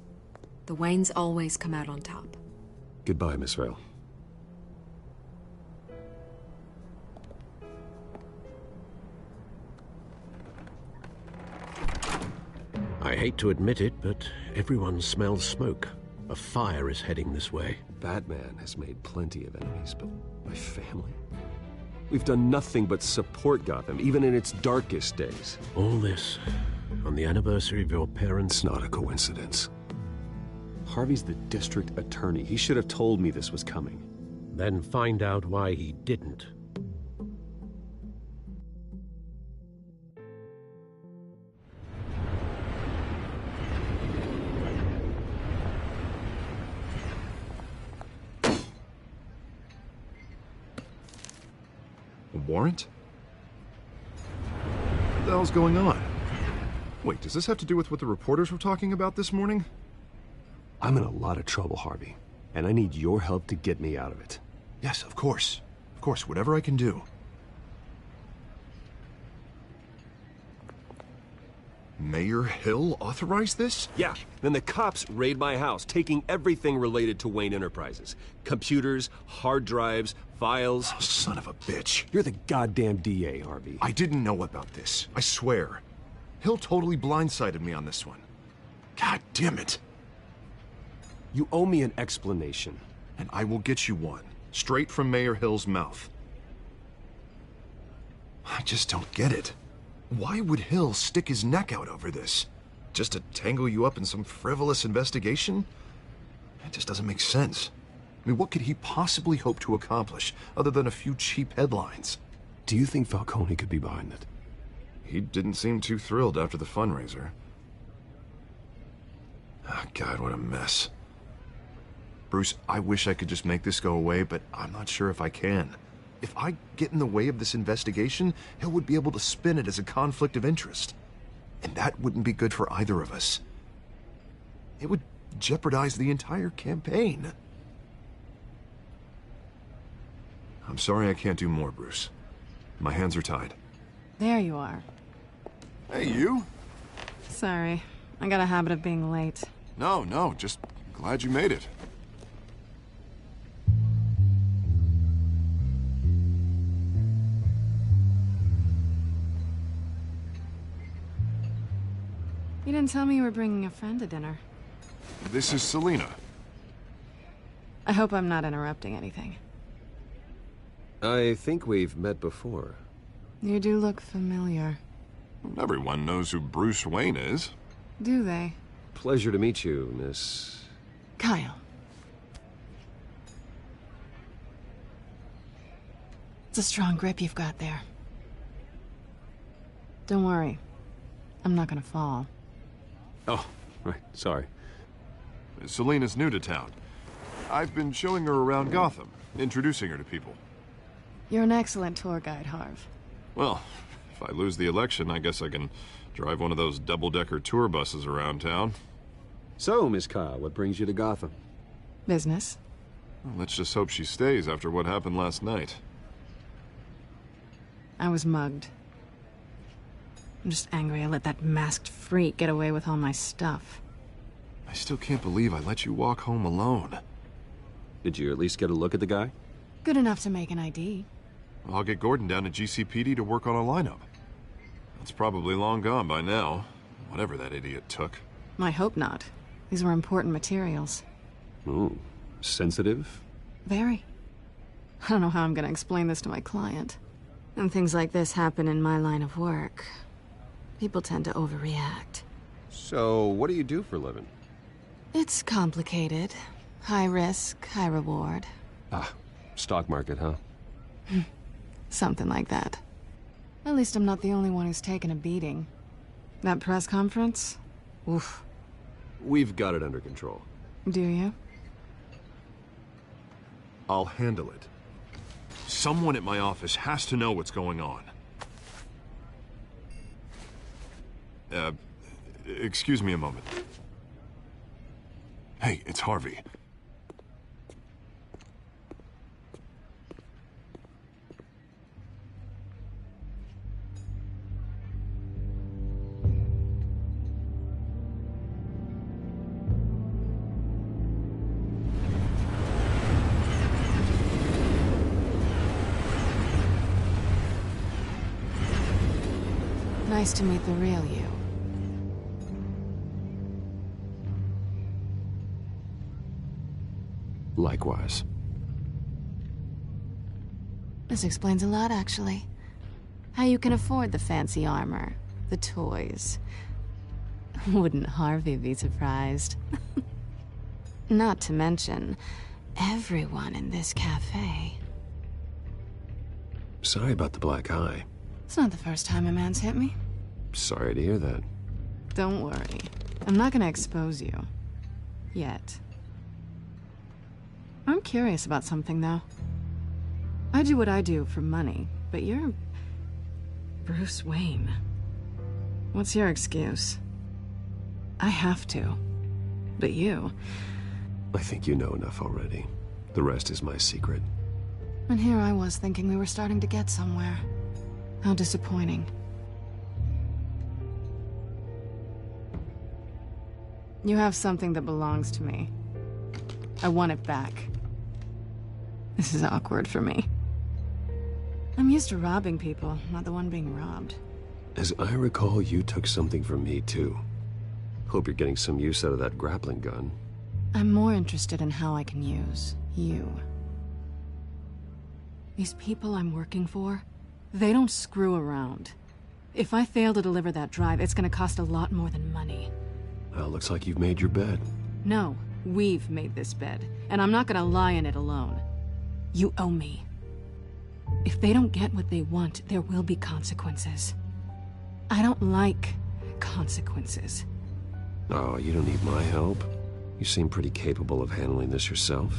The Waynes always come out on top. Goodbye, Miss Vale. I hate to admit it, but everyone smells smoke. A fire is heading this way. Batman has made plenty of enemies, but my family? We've done nothing but support Gotham, even in its darkest days. All this on the anniversary of your parents'... It's not a coincidence. Harvey's the district attorney. He should have told me this was coming. Then find out why he didn't. A warrant? What the hell's going on? Wait, does this have to do with what the reporters were talking about this morning? I'm in a lot of trouble, Harvey, and I need your help to get me out of it. Yes, of course. Of course, whatever I can do. Mayor Hill authorized this? Yeah, then the cops raid my house, taking everything related to Wayne Enterprises. Computers, hard drives, files. Oh, son of a bitch. You're the goddamn DA, Harvey. I didn't know about this, I swear. Hill totally blindsided me on this one. God damn it. You owe me an explanation. And I will get you one, straight from Mayor Hill's mouth. I just don't get it. Why would Hill stick his neck out over this? Just to tangle you up in some frivolous investigation? It just doesn't make sense. I mean, what could he possibly hope to accomplish other than a few cheap headlines? Do you think Falcone could be behind it? He didn't seem too thrilled after the fundraiser. Oh, God, what a mess. Bruce, I wish I could just make this go away, but I'm not sure if I can. If I get in the way of this investigation, Hill would be able to spin it as a conflict of interest. And that wouldn't be good for either of us. It would jeopardize the entire campaign. I'm sorry I can't do more, Bruce. My hands are tied. There you are. Hey, you? Sorry. I got a habit of being late. No, just glad you made it. You didn't tell me you were bringing a friend to dinner. This is Selina. I hope I'm not interrupting anything. I think we've met before. You do look familiar. Everyone knows who Bruce Wayne is. Do they? Pleasure to meet you, Miss... Kyle. It's a strong grip you've got there. Don't worry. I'm not gonna fall. Oh, right. Sorry. Selina's new to town. I've been showing her around Gotham, introducing her to people. You're an excellent tour guide, Harv. Well, if I lose the election, I guess I can drive one of those double-decker tour buses around town. So, Miss Kyle, what brings you to Gotham? Business. Well, let's just hope she stays after what happened last night. I was mugged. I'm just angry I let that masked freak get away with all my stuff. I still can't believe I let you walk home alone. Did you at least get a look at the guy? Good enough to make an ID. Well, I'll get Gordon down to GCPD to work on a lineup. It's probably long gone by now, whatever that idiot took. I hope not. These were important materials. Ooh, sensitive? Very. I don't know how I'm gonna explain this to my client. And things like this happen in my line of work. People tend to overreact. So, what do you do for a living? It's complicated. High risk, high reward. Ah, stock market, huh? Something like that. At least I'm not the only one who's taken a beating. That press conference? Oof. We've got it under control. Do you? I'll handle it. Someone at my office has to know what's going on. Excuse me a moment. Hey, it's Harvey. Nice to meet the real you. Likewise. This explains a lot, actually. How you can afford the fancy armor, the toys. Wouldn't Harvey be surprised? Not to mention, everyone in this cafe. Sorry about the black eye. It's not the first time a man's hit me. Sorry to hear that. Don't worry. I'm not gonna expose you. Yet. I'm curious about something, though. I do what I do for money, but you're... Bruce Wayne. What's your excuse? I have to. But you... I think you know enough already. The rest is my secret. And here I was thinking we were starting to get somewhere. How disappointing. You have something that belongs to me. I want it back. This is awkward for me. I'm used to robbing people, not the one being robbed. As I recall, you took something from me, too. Hope you're getting some use out of that grappling gun. I'm more interested in how I can use you. These people I'm working for, they don't screw around. If I fail to deliver that drive, it's gonna cost a lot more than money. Well, looks like you've made your bed. No, we've made this bed, and I'm not gonna lie in it alone. You owe me. If they don't get what they want, there will be consequences. I don't like consequences. Oh, you don't need my help. You seem pretty capable of handling this yourself.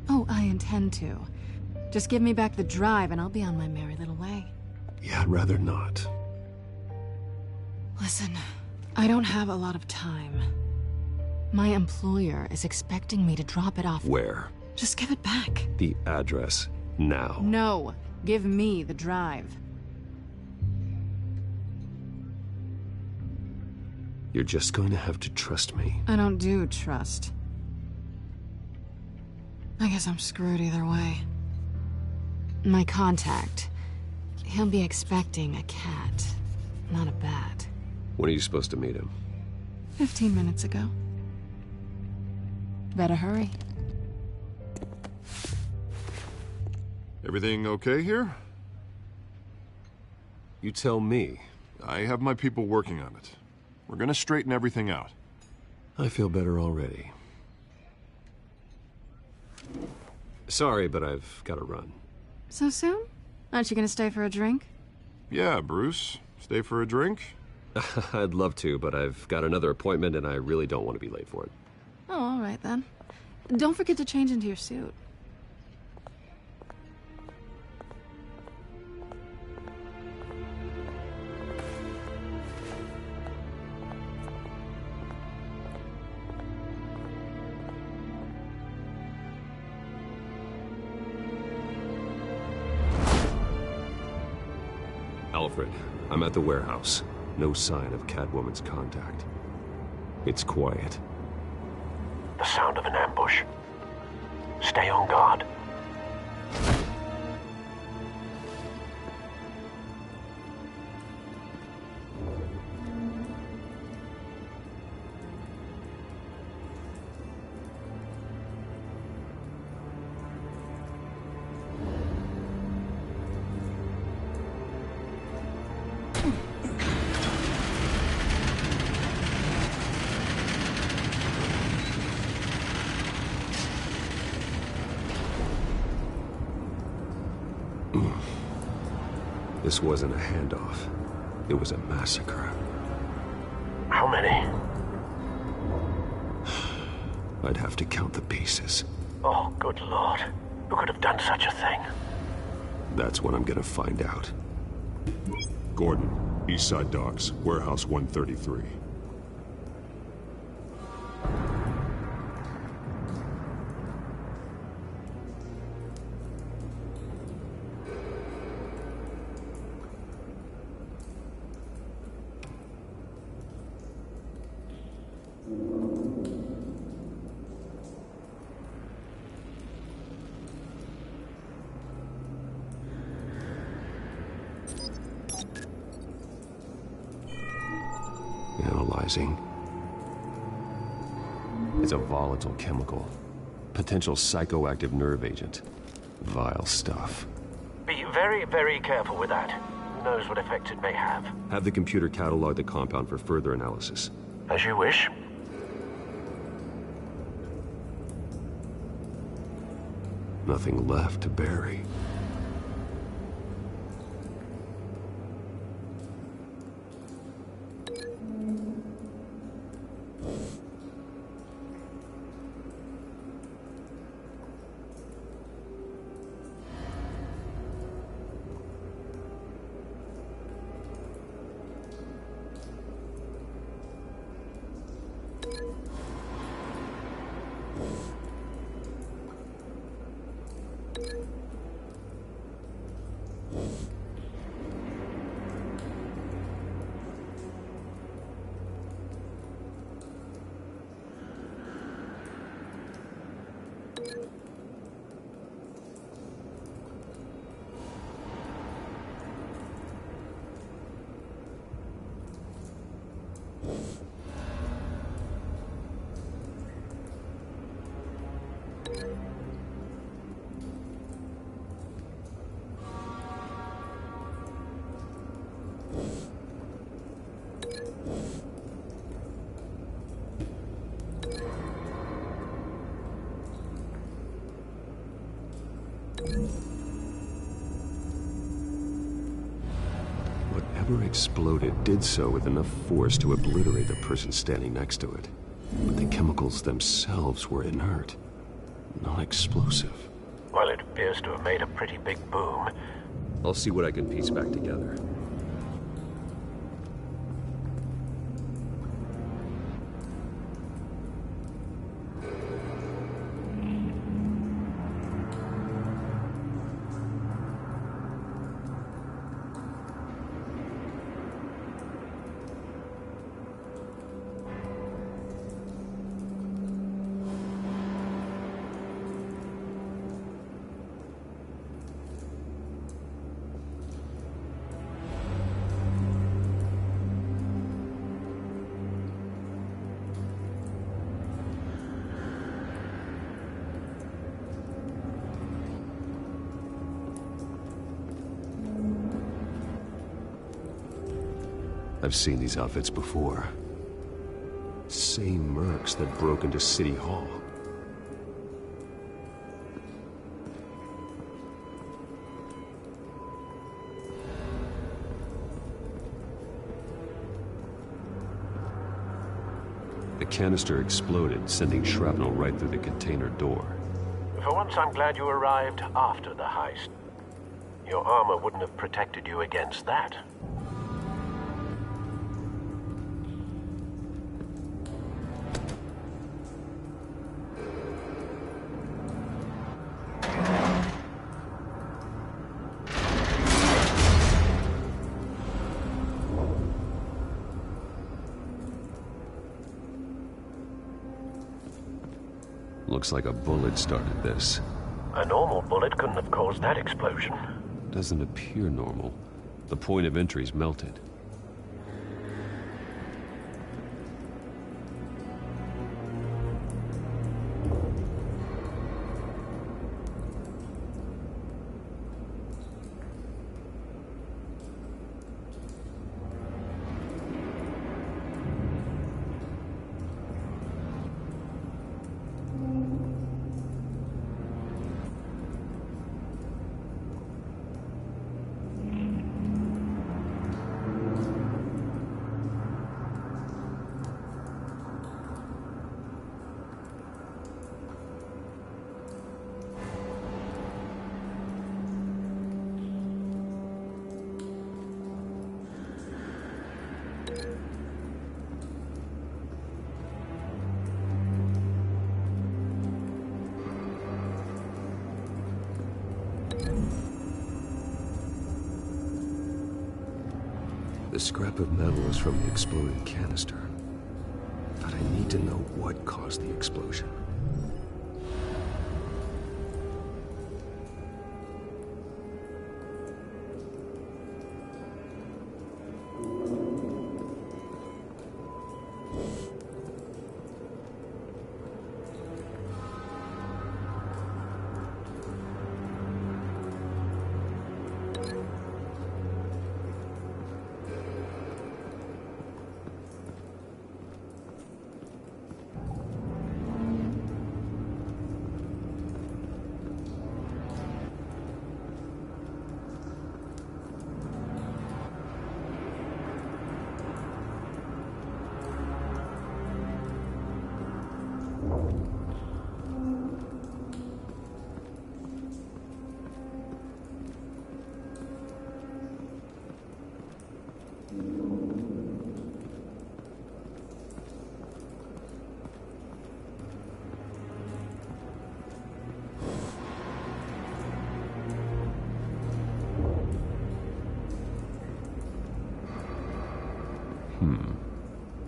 Oh, I intend to. Just give me back the drive and I'll be on my merry little way. Yeah, I'd rather not. Listen, I don't have a lot of time. My employer is expecting me to drop it off. Where? Just give it back. The address, now. No, give me the drive. You're just going to have to trust me. I don't do trust. I guess I'm screwed either way. My contact, he'll be expecting a cat, not a bat. When are you supposed to meet him? 15 minutes ago. Better hurry. Everything okay here? You tell me. I have my people working on it. We're gonna straighten everything out. I feel better already. Sorry, but I've got to run. So soon? Aren't you gonna stay for a drink? Yeah, Bruce. Stay for a drink? I'd love to, but I've got another appointment and I really don't want to be late for it. Oh, all right then. Don't forget to change into your suit. Alfred, I'm at the warehouse. No sign of Catwoman's contact. It's quiet. The sound of an ambush. Stay on guard. This wasn't a handoff. It was a massacre. How many? I'd have to count the pieces. Oh, good Lord. Who could have done such a thing? That's what I'm gonna find out. Gordon, Eastside Docks, Warehouse 133. Analyzing. It's a volatile chemical. Potential psychoactive nerve agent. Vile stuff. Be very, very careful with that. Who knows what effect it may have? Have the computer catalog the compound for further analysis. As you wish. Nothing left to bury. Whatever exploded did so with enough force to obliterate the person standing next to it. But the chemicals themselves were inert, non-explosive. Well, it appears to have made a pretty big boom. I'll see what I can piece back together. I've seen these outfits before. Same mercs that broke into City Hall. The canister exploded, sending shrapnel right through the container door. For once, I'm glad you arrived after the heist. Your armor wouldn't have protected you against that. Looks like a bullet started this. A normal bullet couldn't have caused that explosion. Doesn't appear normal. The point of entry's melted. The scrap of metal is from the exploded canister. But I need to know what caused the explosion.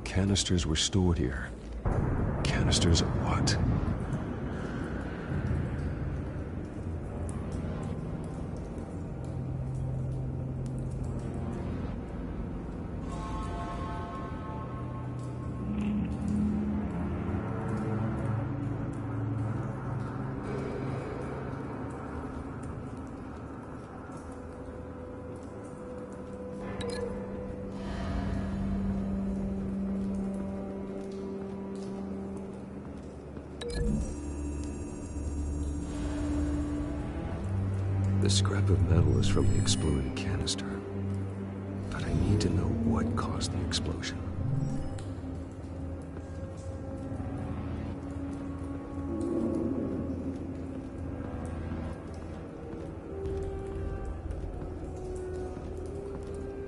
Canisters were stored here. Canisters of what? The scrap of metal is from the exploded canister. But I need to know what caused the explosion.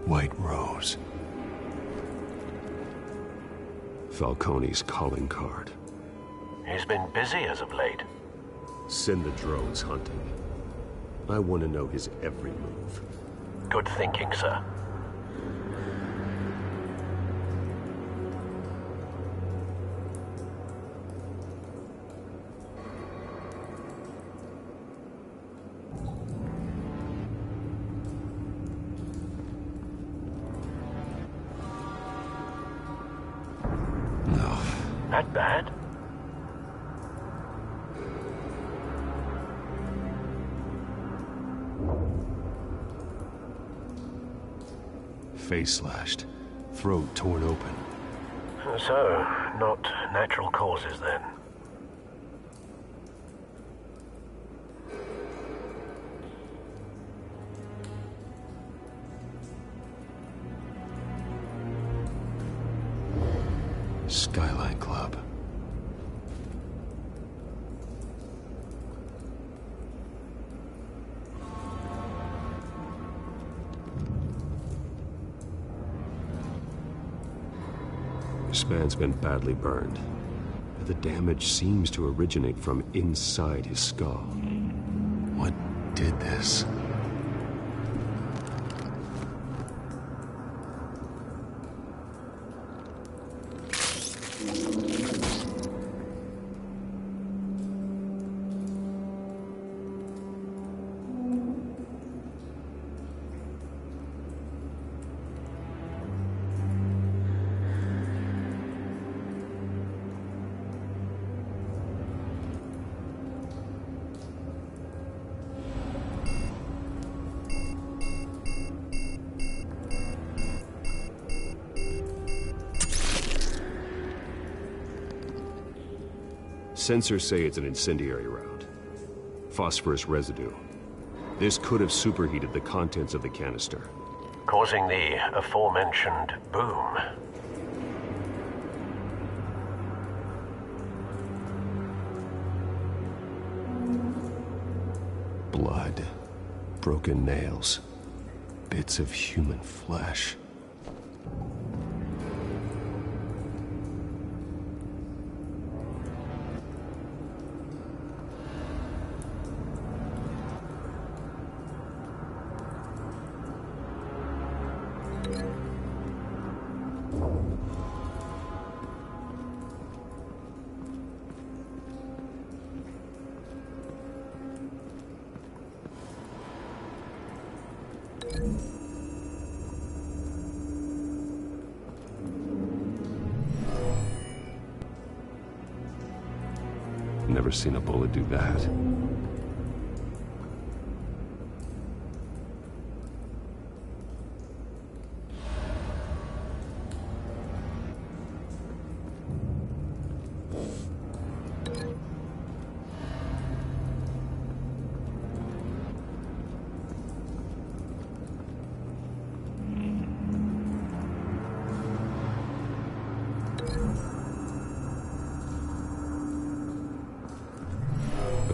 White Rose. Falcone's calling card. He's been busy as of late. Send the drones hunting. I want to know his every move. Good thinking, sir. No. That bad? Face slashed. throat torn open. So, not natural causes then? Skyline Club. This man's been badly burned. The damage seems to originate from inside his skull. What did this? Sensors say it's an incendiary round. Phosphorus residue. This could have superheated the contents of the canister, Causing the aforementioned boom. Blood, broken nails, bits of human flesh. Never seen a bullet do that.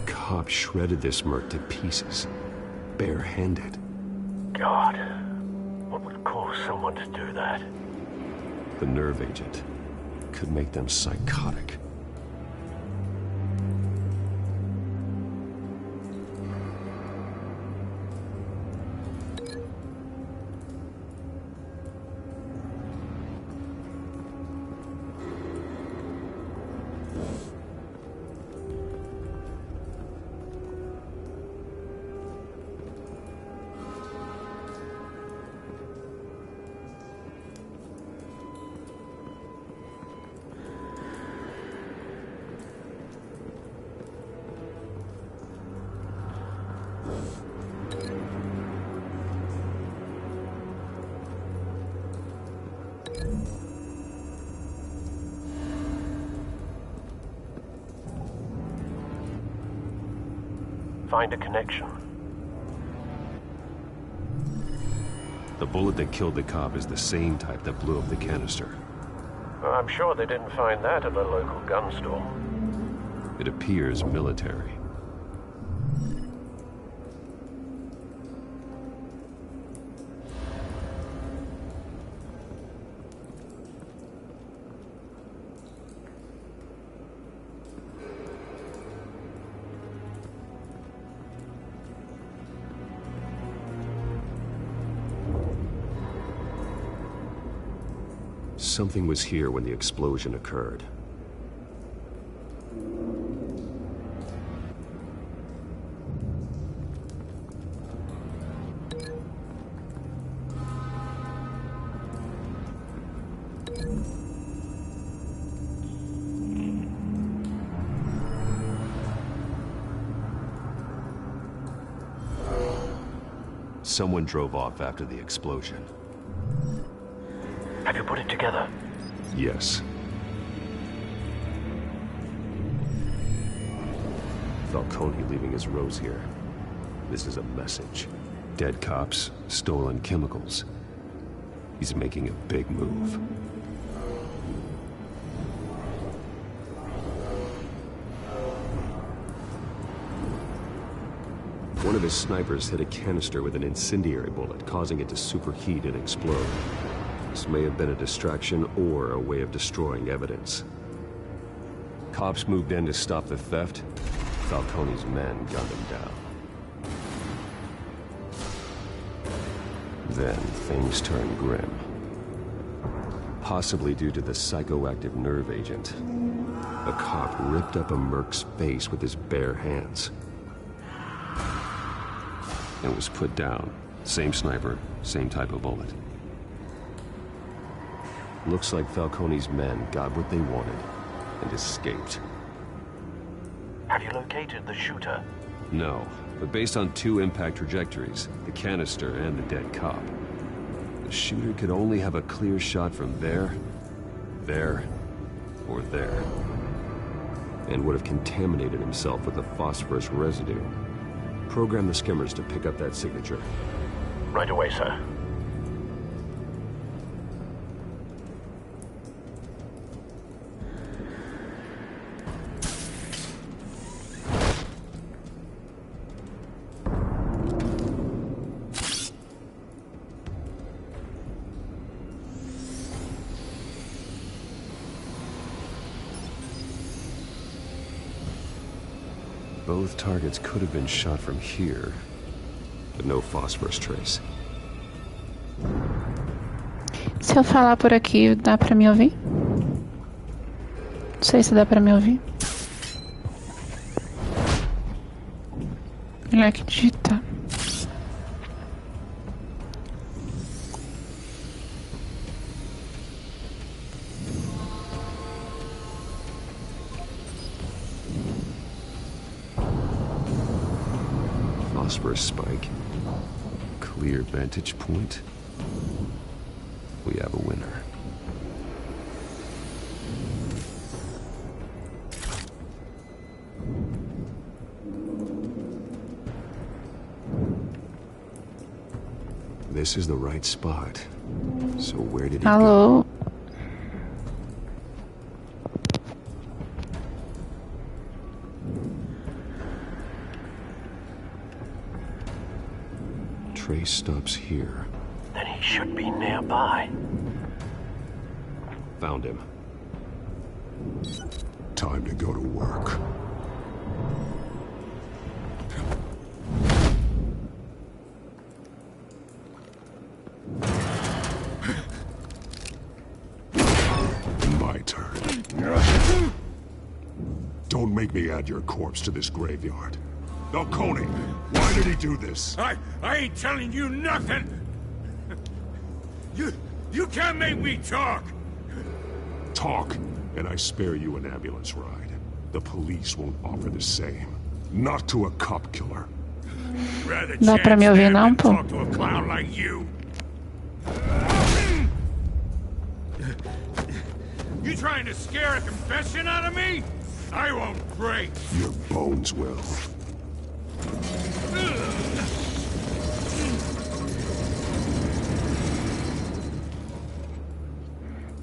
Cop shredded this merc to pieces, bare-handed. God, what would cause someone to do that? The nerve agent could make them psychotic. Find a connection. The bullet that killed the cop is the same type that blew up the canister. I'm sure they didn't find that at a local gun store. It appears military. Something was here when the explosion occurred. Someone drove off after the explosion. Have you put it together? Yes. Falcone leaving his rose here. This is a message. Dead cops, stolen chemicals. He's making a big move. One of his snipers hit a canister with an incendiary bullet, causing it to superheat and explode. This may have been a distraction or a way of destroying evidence. Cops moved in to stop the theft. Falcone's men gunned him down. Then things turned grim. Possibly due to the psychoactive nerve agent. A cop ripped up a merc's face with his bare hands. And was put down. Same sniper, same type of bullet. Looks like Falcone's men got what they wanted and escaped. Have you located the shooter? No, but based on 2 impact trajectories, the canister and the dead cop, the shooter could only have a clear shot from there, or there, and would have contaminated himself with the phosphorus residue. Program the skimmers to pick up that signature. Right away, sir. Both targets could have been shot from here, but no phosphorus trace. Se eu falar por aqui, dá pra me ouvir? Não sei se dá pra me ouvir. Olha que digitar. Phosphorus spike. Clear vantage point. We have a winner. This is the right spot. So where did he Alô? go? Trace stops here. Then he should be nearby. Found him. Time to go to work. My turn. Don't make me add your corpse to this graveyard. Falcone, why did he do this? I ain't telling you nothing! You can't make me talk! Talk, and I spare you an ambulance ride. The police won't offer the same. Not to a cop killer. Dá pra me ouvir não, pô? Talk to a clown like you. You trying to scare a confession out of me? I won't break. Your bones will.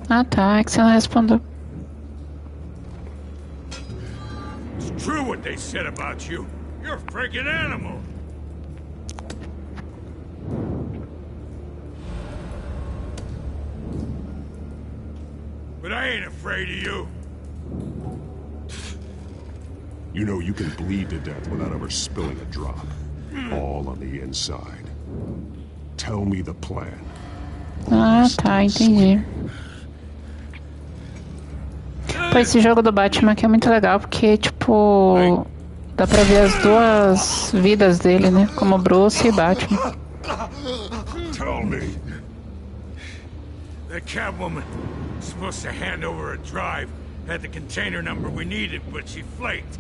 Ah tá, é que você não respondeu. It's true what they said about you. You're a freaking animal. But I ain't afraid of you. You know you can bleed to death without ever spilling a drop. All on the inside. Tell me the plan. Ah tá, entendi. Pô, esse jogo do Batman aqui é muito legal porque, tipo, dá pra ver as duas vidas dele, né? Como Bruce e Batman. Tell me. The Catwoman supposed to hand over a drive. Had the container number we needed, but she flaked.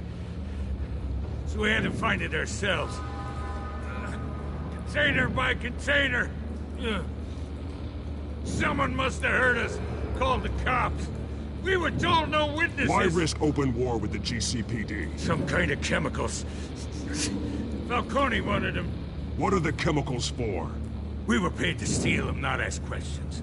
So we had to find it ourselves. Container by container. Someone must have heard us. Called the cops. We were told no witnesses. Why risk open war with the GCPD? Some kind of chemicals. Falcone wanted them. What are the chemicals for? We were paid to steal them, not ask questions.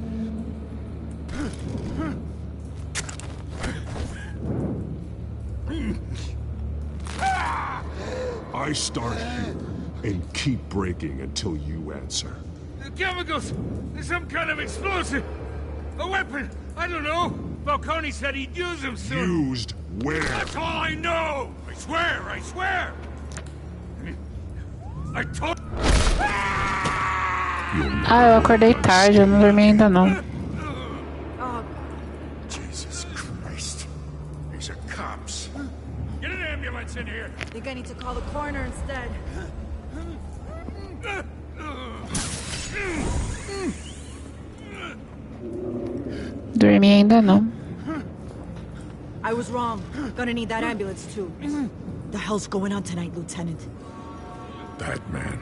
I start here and keep breaking until you answer. The chemicals! There's some kind of explosive! A weapon! I don't know! Falcone said he'd use them soon! Used where? That's all I know! I swear! I swear! I told... Ah, eu acordei tarde, eu não dormi ainda não. Jesus Christ. These are cops. Get an ambulance in here! I think I need to call the coroner instead. Dormi ainda não. I was wrong. Gonna need that ambulance too. The hell's going on tonight, Lieutenant? Batman.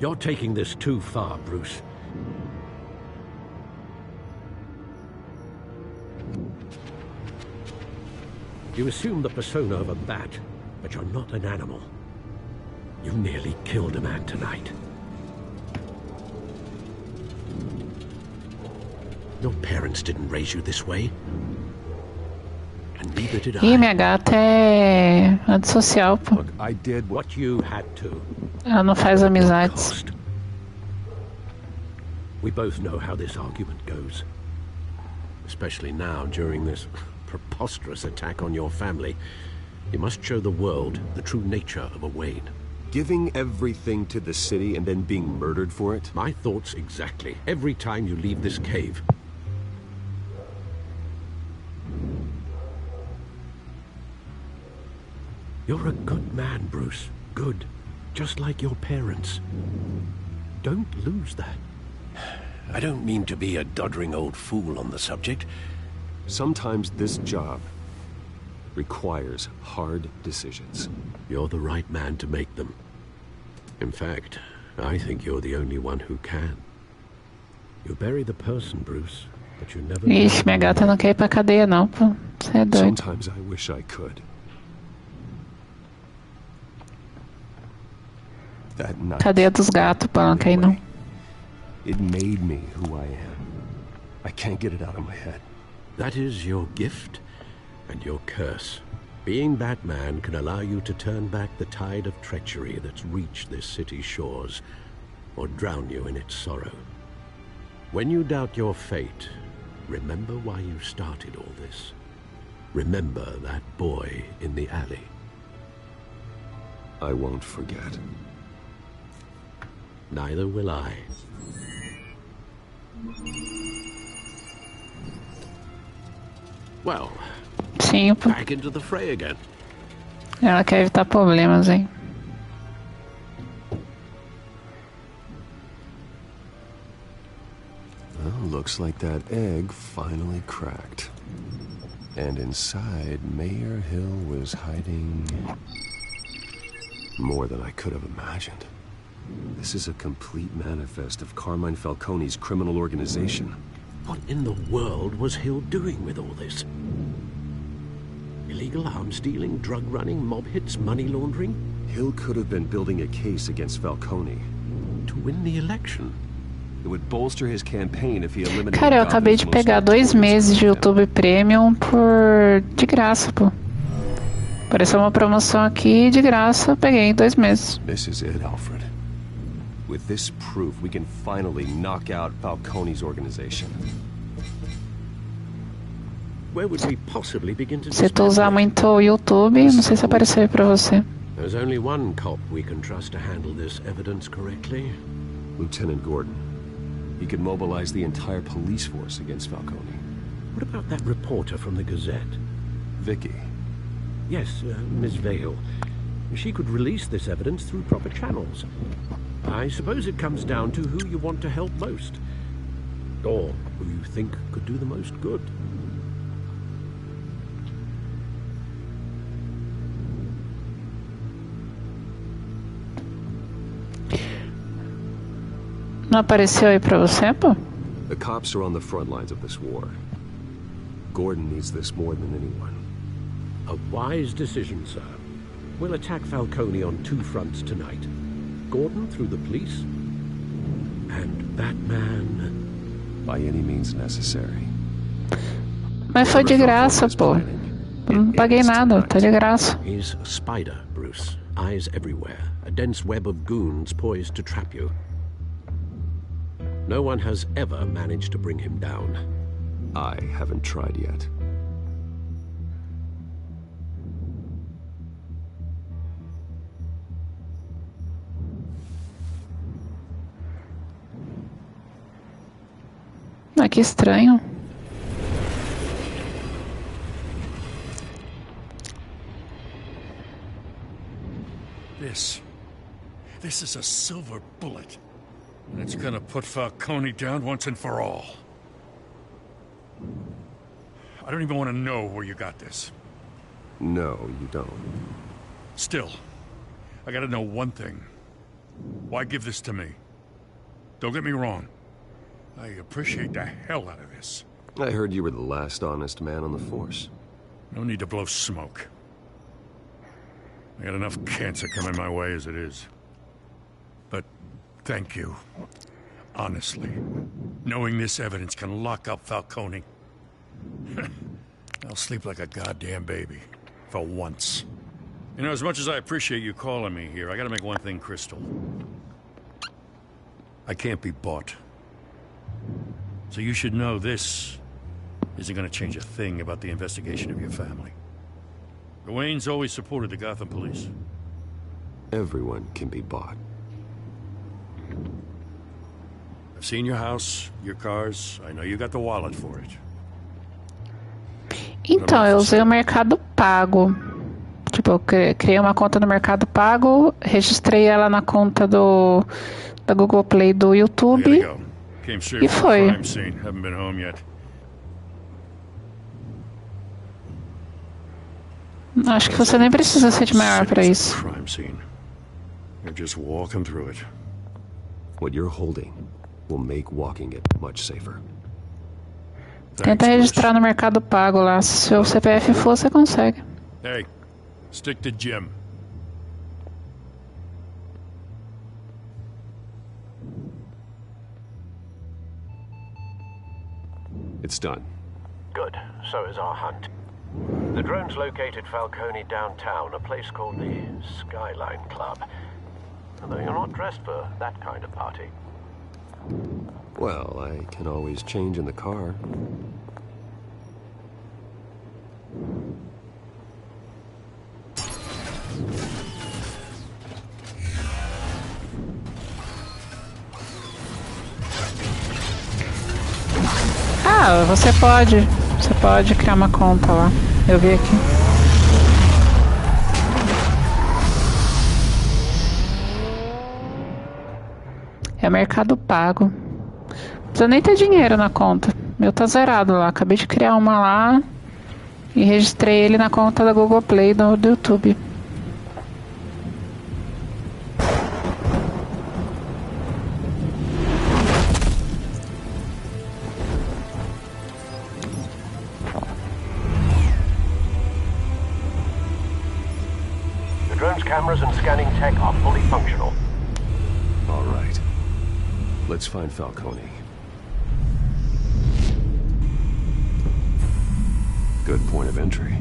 You're taking this too far, Bruce. You assume the persona of a bat, but you're not an animal. You nearly killed a man tonight. Your parents didn't raise you this way. And neither did I. Ih, minha gata é antissocial, pô. Look, I did what you had to. Ela não faz amizades. We both know how this argument goes. Especially now, during this preposterous attack on your family. You must show the world the true nature of a Wayne. Giving everything to the city and then being murdered for it? My thoughts exactly. Every time you leave this cave. You're a good man, Bruce. Good. Just like your parents. Don't lose that. I don't mean to be a doddering old fool on the subject. Sometimes this job requires hard decisions. You're the right man to make them. In fact, I think you're the only one who can. You bury the person, Bruce, but you never... Ixi, minha gata não quer ir pra cadeia não, pô. Você é doido. Sometimes I wish I could. That night, Cadeia dos gatos, pô, não quer ir não. it made me who I am. I can't get it out of my head. That is your gift and your curse. Being Batman can allow you to turn back the tide of treachery that's reached this city's shores, or drown you in its sorrow. When you doubt your fate, remember why you started all this. Remember that boy in the alley. I won't forget. Neither will I. Well, Sim, pô. back into the fray again. Ela quer evitar problemas, hein? Well, looks like that egg finally cracked. And inside, Mayor Hill was hiding more than I could have imagined. This is a complete manifest of Carmine Falcone's criminal organization. What in the world was Hill doing with all this? Illegal arms dealing, drug running, mob hits, money laundering? Hill could have been building a case against Falcone. To win the election. It would bolster his campaign if he eliminated Cara, eu acabei de pegar 2 meses de YouTube Premium de graça, pô. Apareceu uma promoção aqui de graça, eu peguei 2 meses. This is it, Alfred. With this proof, we can finally knock out Falcone's organization. Where would we possibly begin to Se tu usar muito o YouTube, não sei se apareceu aí pra você. There's only one cop we can trust to handle this evidence correctly. Lieutenant Gordon. He could mobilize the entire police force against Falcone. What about that reporter from the Gazette? Vicky. Yes, Miss Vale. She could release this evidence through proper channels. I suppose it comes down to who you want to help most. Or who you think could do the most good. Não apareceu aí pra você, pô? The cops are on the front lines of this war. Gordon needs this more than anyone. A wise decision, sir. We'll attack Falcone on 2 fronts tonight. Gordon through the police, and Batman... By any means necessary. Mas foi de graça, pô. Não paguei nada, tá de graça. He's a spider, Bruce. Eyes everywhere. A dense web of goons poised to trap you. No one has ever managed to bring him down. I haven't tried yet. Ah, que estranho. This is a silver bullet. And it's gonna put Falcone down once and for all. I don't even want to know where you got this. No, you don't. Still, I gotta know one thing. Why give this to me? Don't get me wrong. I appreciate the hell out of this. I heard you were the last honest man on the force. No need to blow smoke. I got enough cancer coming my way as it is. But thank you. Honestly. Knowing this evidence can lock up Falcone. I'll sleep like a goddamn baby. For once. You know, as much as I appreciate you calling me here, I gotta make one thing crystal. I can't be bought. So you should know this isn't gonna change a thing about the investigation of your family. Gawain's always supported the Gotham police. Everyone can be bought. I've seen your house, your cars. I know you got the wallet for it. Então, eu usei o Mercado Pago. Tipo, eu criei uma conta no Mercado Pago, registrei ela na conta da Google Play do YouTube e foi. Acho que você nem precisa ser de maior para isso. You're just walking through it. What you're holding will make walking it much safer. Tenta registrar no Mercado Pago lá. Se seu CPF for, você consegue. Hey, stick to Jim. It's done. Good. So is our hunt. The drone's located Falcone downtown, a place called the Skyline Club. Although you're not dressed for that kind of party. Well, I can always change in the car. Ah, você pode criar uma conta lá. Eu vi aqui. É Mercado Pago. Não precisa nem ter dinheiro na conta. Meu tá zerado lá. Acabei de criar uma lá e registrei ele na conta da Google Play do YouTube. The drone's cameras and scanning tech are fully functional. All right. Let's find Falcone. Good point of entry.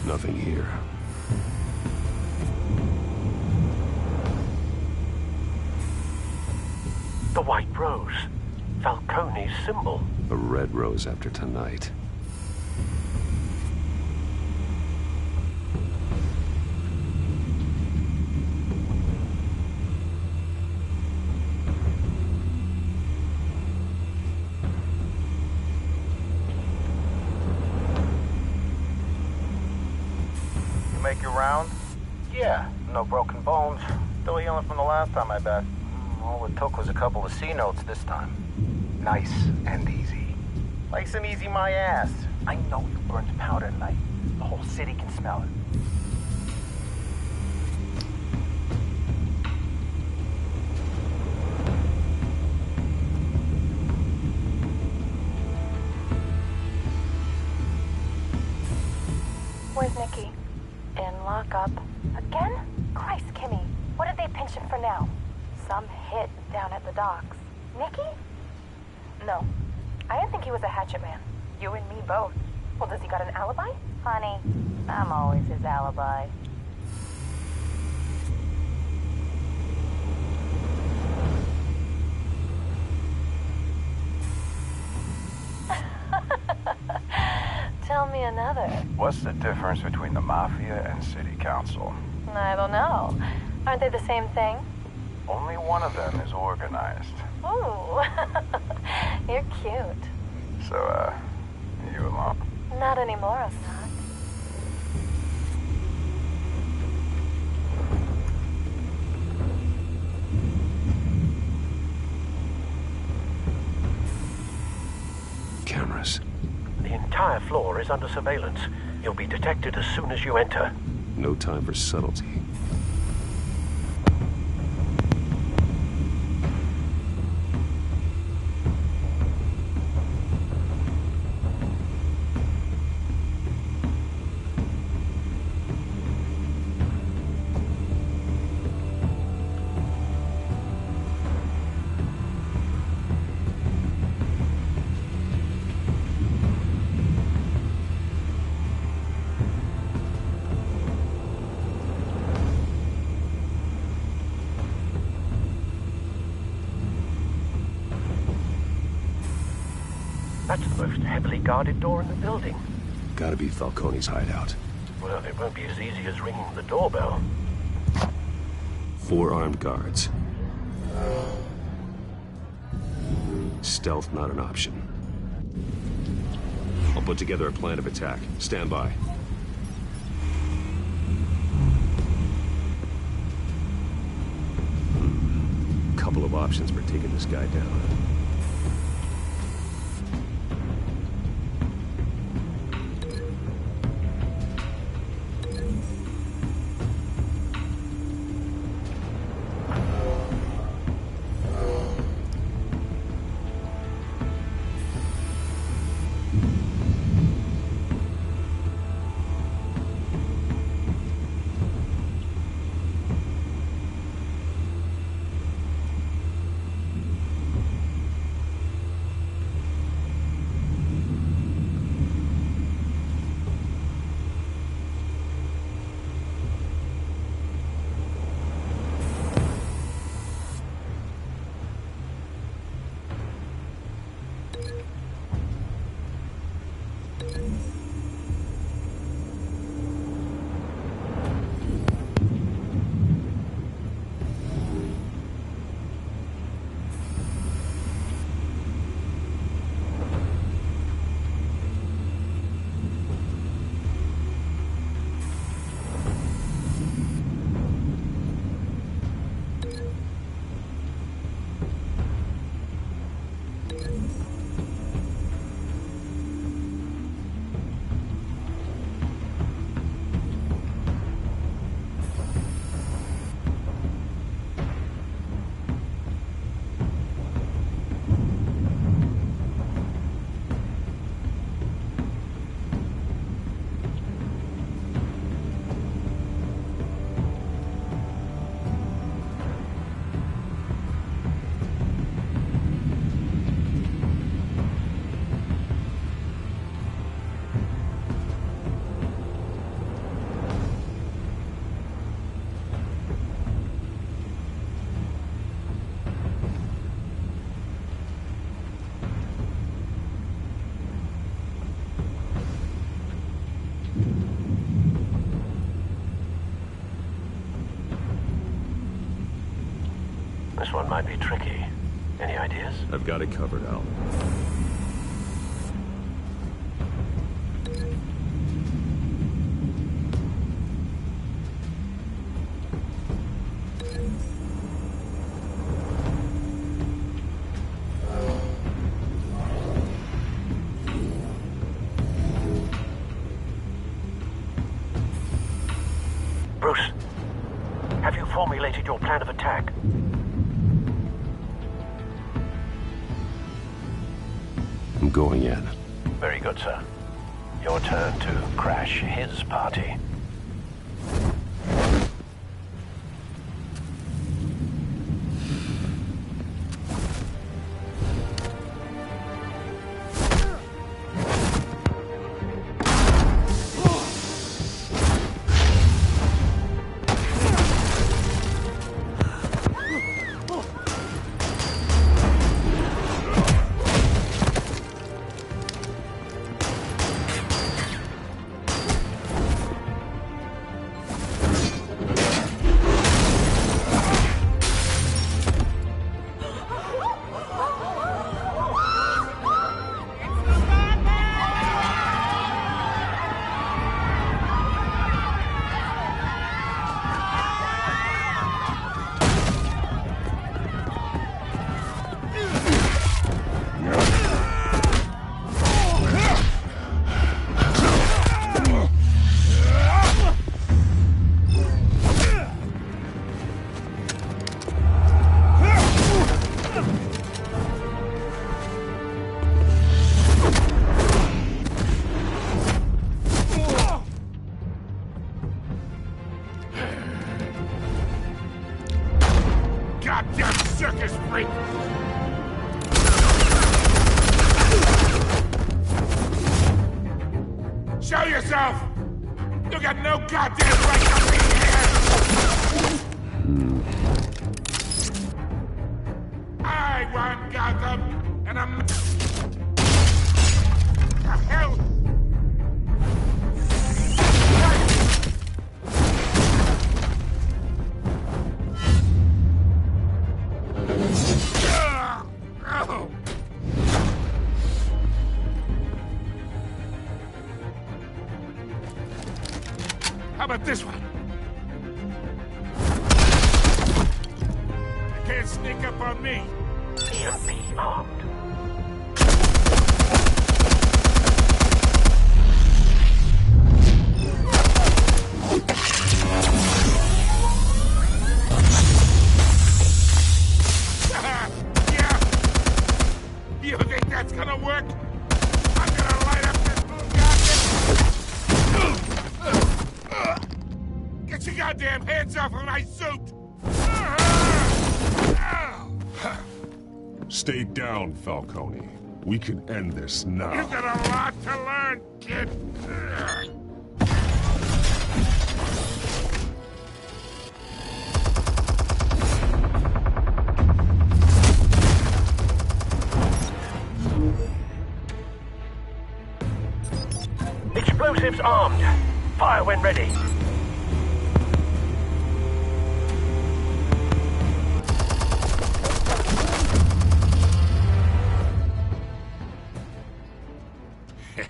Nothing here. The white rose. Falcone's symbol. A red rose after tonight. make your round? Yeah, no broken bones. Still healing from the last time, I bet. All it took was a couple of C notes this time. Nice and easy. Like some easy my ass. I know you burned powder tonight. The whole city can smell it. Where's Nikki? In lockup. Again? Christ, Kimmy. What did they pinch him for now? Some hit down at the docks. Nikki? No. I didn't think he was a hatchet man. You and me both. Well, does he got an alibi? Honey, I'm always his alibi. Tell me another. What's the difference between the Mafia and City Council? I don't know. Aren't they the same thing? Only one of them is organized. Ooh. You're cute. So, you alone? Not anymore, Assad. Cameras. The entire floor is under surveillance. You'll be detected as soon as you enter. No time for subtlety. That's the most heavily guarded door in the building. Gotta be Falcone's hideout. Well, it won't be as easy as ringing the doorbell. 4 armed guards. Stealth not an option. I'll put together a plan of attack. Stand by. Couple of options for taking this guy down. This one might be tricky. Any ideas? I've got it covered, Al. formulated your plan of attack. I'm going in. Very good, sir. Your turn to crash his party. Show yourself! You got no goddamn right to be here! I want Gotham, and I'm... The hell? How about this one? You can't sneak up on me. EMP armed. Yeah. You think that's gonna work? I'm gonna light up this blue goddamn... Get your goddamn hands off of my suit! Stay down, Falcone. We can end this now. You've got a lot to learn, kid. Explosives armed. Fire when ready.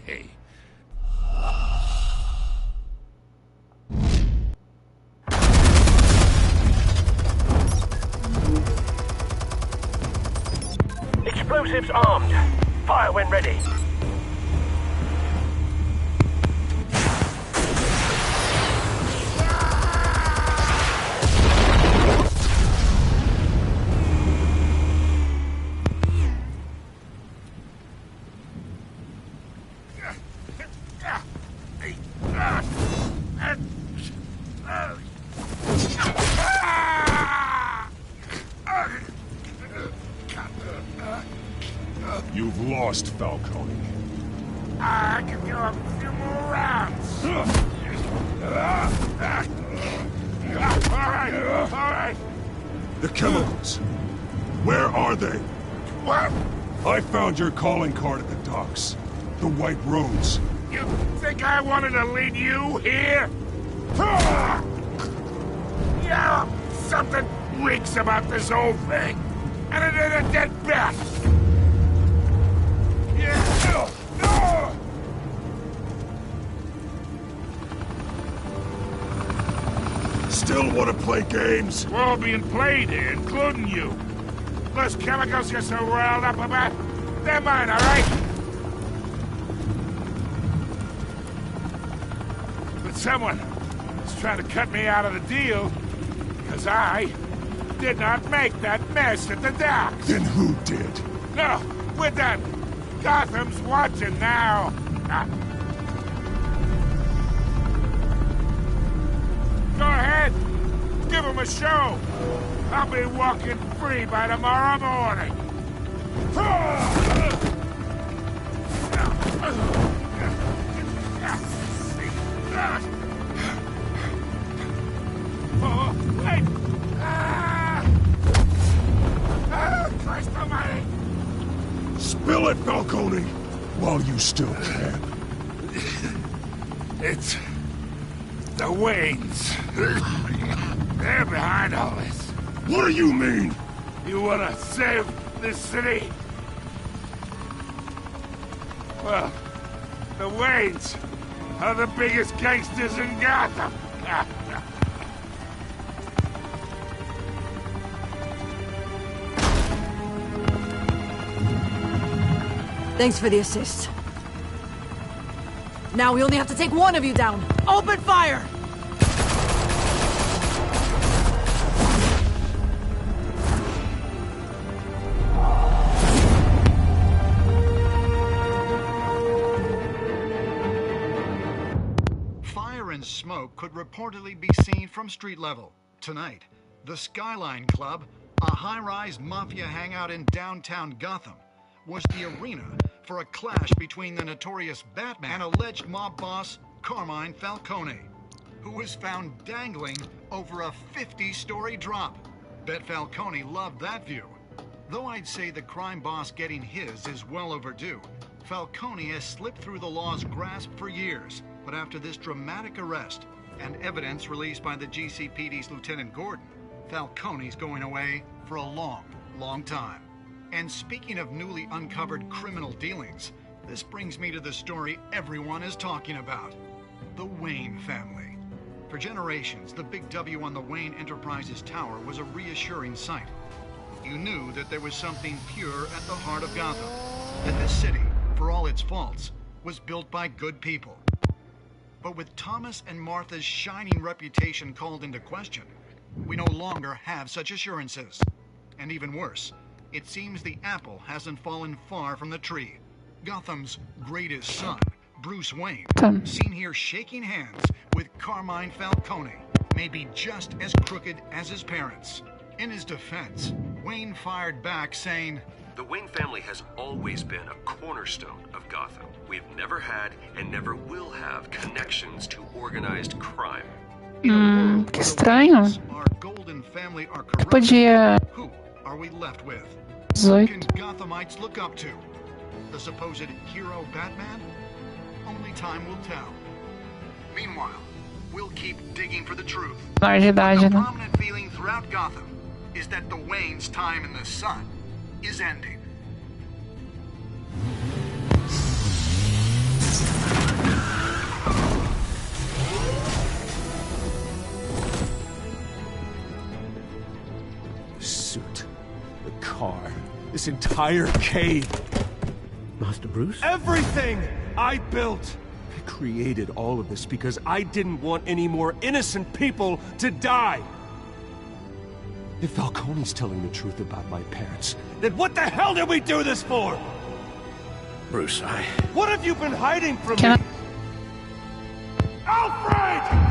Hey. Explosives armed. Fire when ready. You've lost, Falcone. I can go a few more rounds. All right. The chemicals. Where are they? What? I found your calling card at the docks. The White Rose. You think I wanted to lead you here? Yeah, something reeks about this whole thing. And it ain't a dead bat. Yeah. Still want to play games? We're all being played here, including you. Those chemicals you're so riled up about, they're mine, all right? But someone is trying to cut me out of the deal. Because I did not make that mess at the docks. Then who did? No, we're done. Gotham's watching now. Go ahead. Give him a show. I'll be walking free by tomorrow morning. Oh, wait! Christ almighty! Spill it, Falcone, while you still can. It's the Waynes. They're behind all this. What do you mean? You want to save this city? Well, the Waynes are the biggest gangsters in Gotham. Thanks for the assist. Now we only have to take one of you down. Open fire! Fire and smoke could reportedly be seen from street level. Tonight, the Skyline Club, a high-rise mafia hangout in downtown Gotham, was the arena for a clash between the notorious Batman and alleged mob boss Carmine Falcone, who was found dangling over a 50-story drop. Bet Falcone loved that view. Though I'd say the crime boss getting his is well overdue, Falcone has slipped through the law's grasp for years. But after this dramatic arrest and evidence released by the GCPD's Lieutenant Gordon, Falcone's going away for a long, long time. And speaking of newly uncovered criminal dealings, this brings me to the story everyone is talking about. The Wayne family. For generations, the big W on the Wayne Enterprises Tower was a reassuring sight. You knew that there was something pure at the heart of Gotham. That this city, for all its faults, was built by good people. But with Thomas and Martha's shining reputation called into question, we no longer have such assurances. And even worse, it seems the apple hasn't fallen far from the tree. Gotham's greatest son, Bruce Wayne, seen here shaking hands with Carmine Falcone, may be just as crooked as his parents. In his defense, Wayne fired back saying, "The Wayne family has always been a cornerstone of Gotham. We've never had and never will have connections to organized crime." Que estranho. Podia. Who are we left with? Who can Gothamites look up to? The supposed hero Batman? Only time will tell. Meanwhile, we'll keep digging for the truth. De idade, The né? prominent feeling throughout Gotham is that the Wayne's time in the sun is ending. The suit, the car, this entire cave. Master Bruce? Everything I built! I created all of this because I didn't want any more innocent people to die! If Falcone's telling the truth about my parents, then what the hell did we do this for? Bruce, What have you been hiding from Can me? Alfred!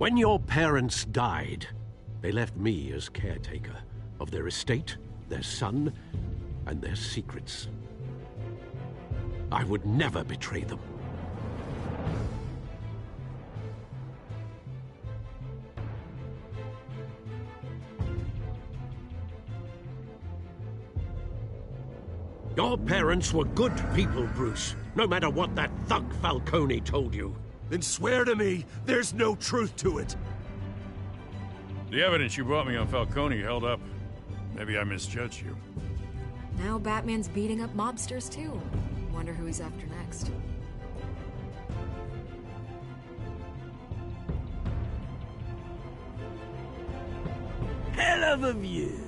When your parents died, they left me as caretaker of their estate, their son, and their secrets. I would never betray them. Your parents were good people, Bruce, no matter what that thug Falcone told you. Then swear to me there's no truth to it. The evidence you brought me on Falcone held up. Maybe I misjudged you. Now Batman's beating up mobsters, too. Wonder who he's after next. Hell of a view.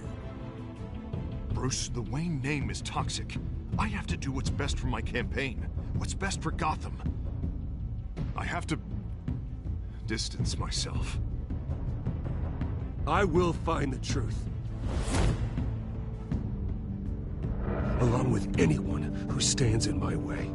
Bruce, the Wayne name is toxic. I have to do what's best for my campaign. What's best for Gotham. I have to distance myself. I will find the truth. Along with anyone who stands in my way.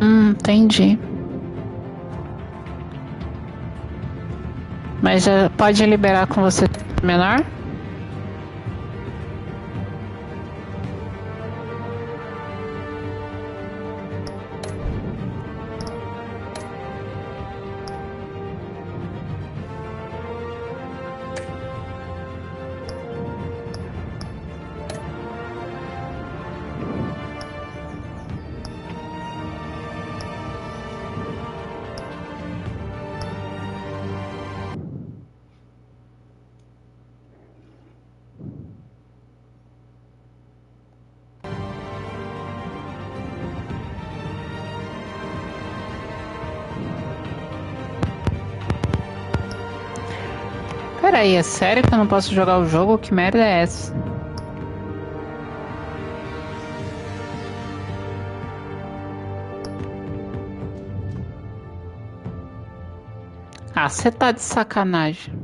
Entendi. Mas já pode liberar com você menor? Peraí, é sério que eu não posso jogar o jogo? Que merda é essa? Ah, você tá de sacanagem.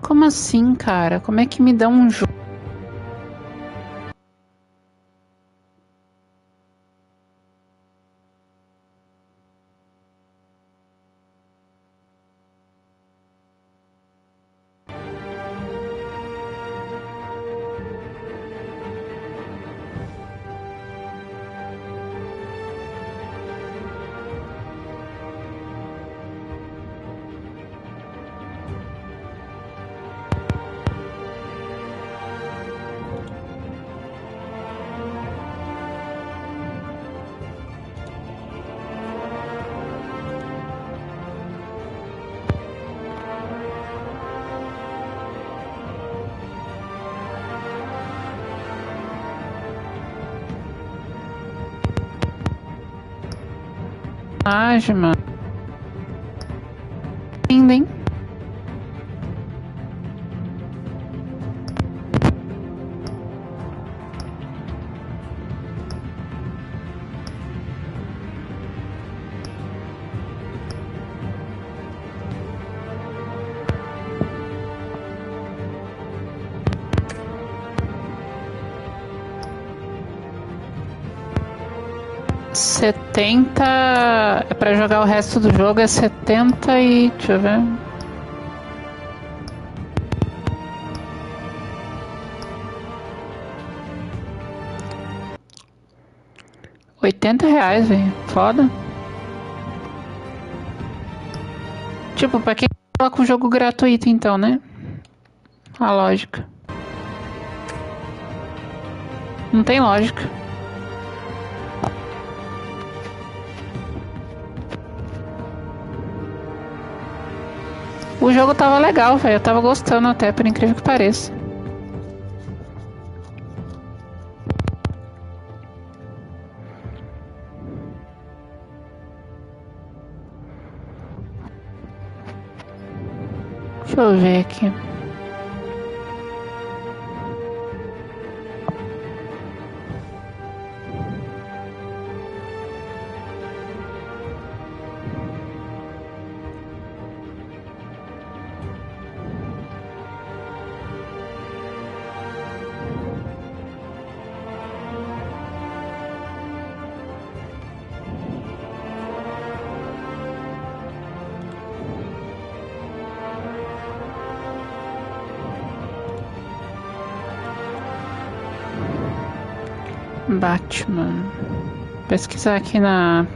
Como assim, cara? Como é que me dá um jogo? Mano. Lindo, hein? Setenta para jogar o resto do jogo é 70 e deixa eu ver. R$80, velho. Foda. Tipo, pra quem coloca o jogo gratuito, então, né? A lógica. Não tem lógica. O jogo tava legal, velho. Eu tava gostando até, por incrível que pareça. Deixa eu ver aqui. Batman. Pesquisar aqui na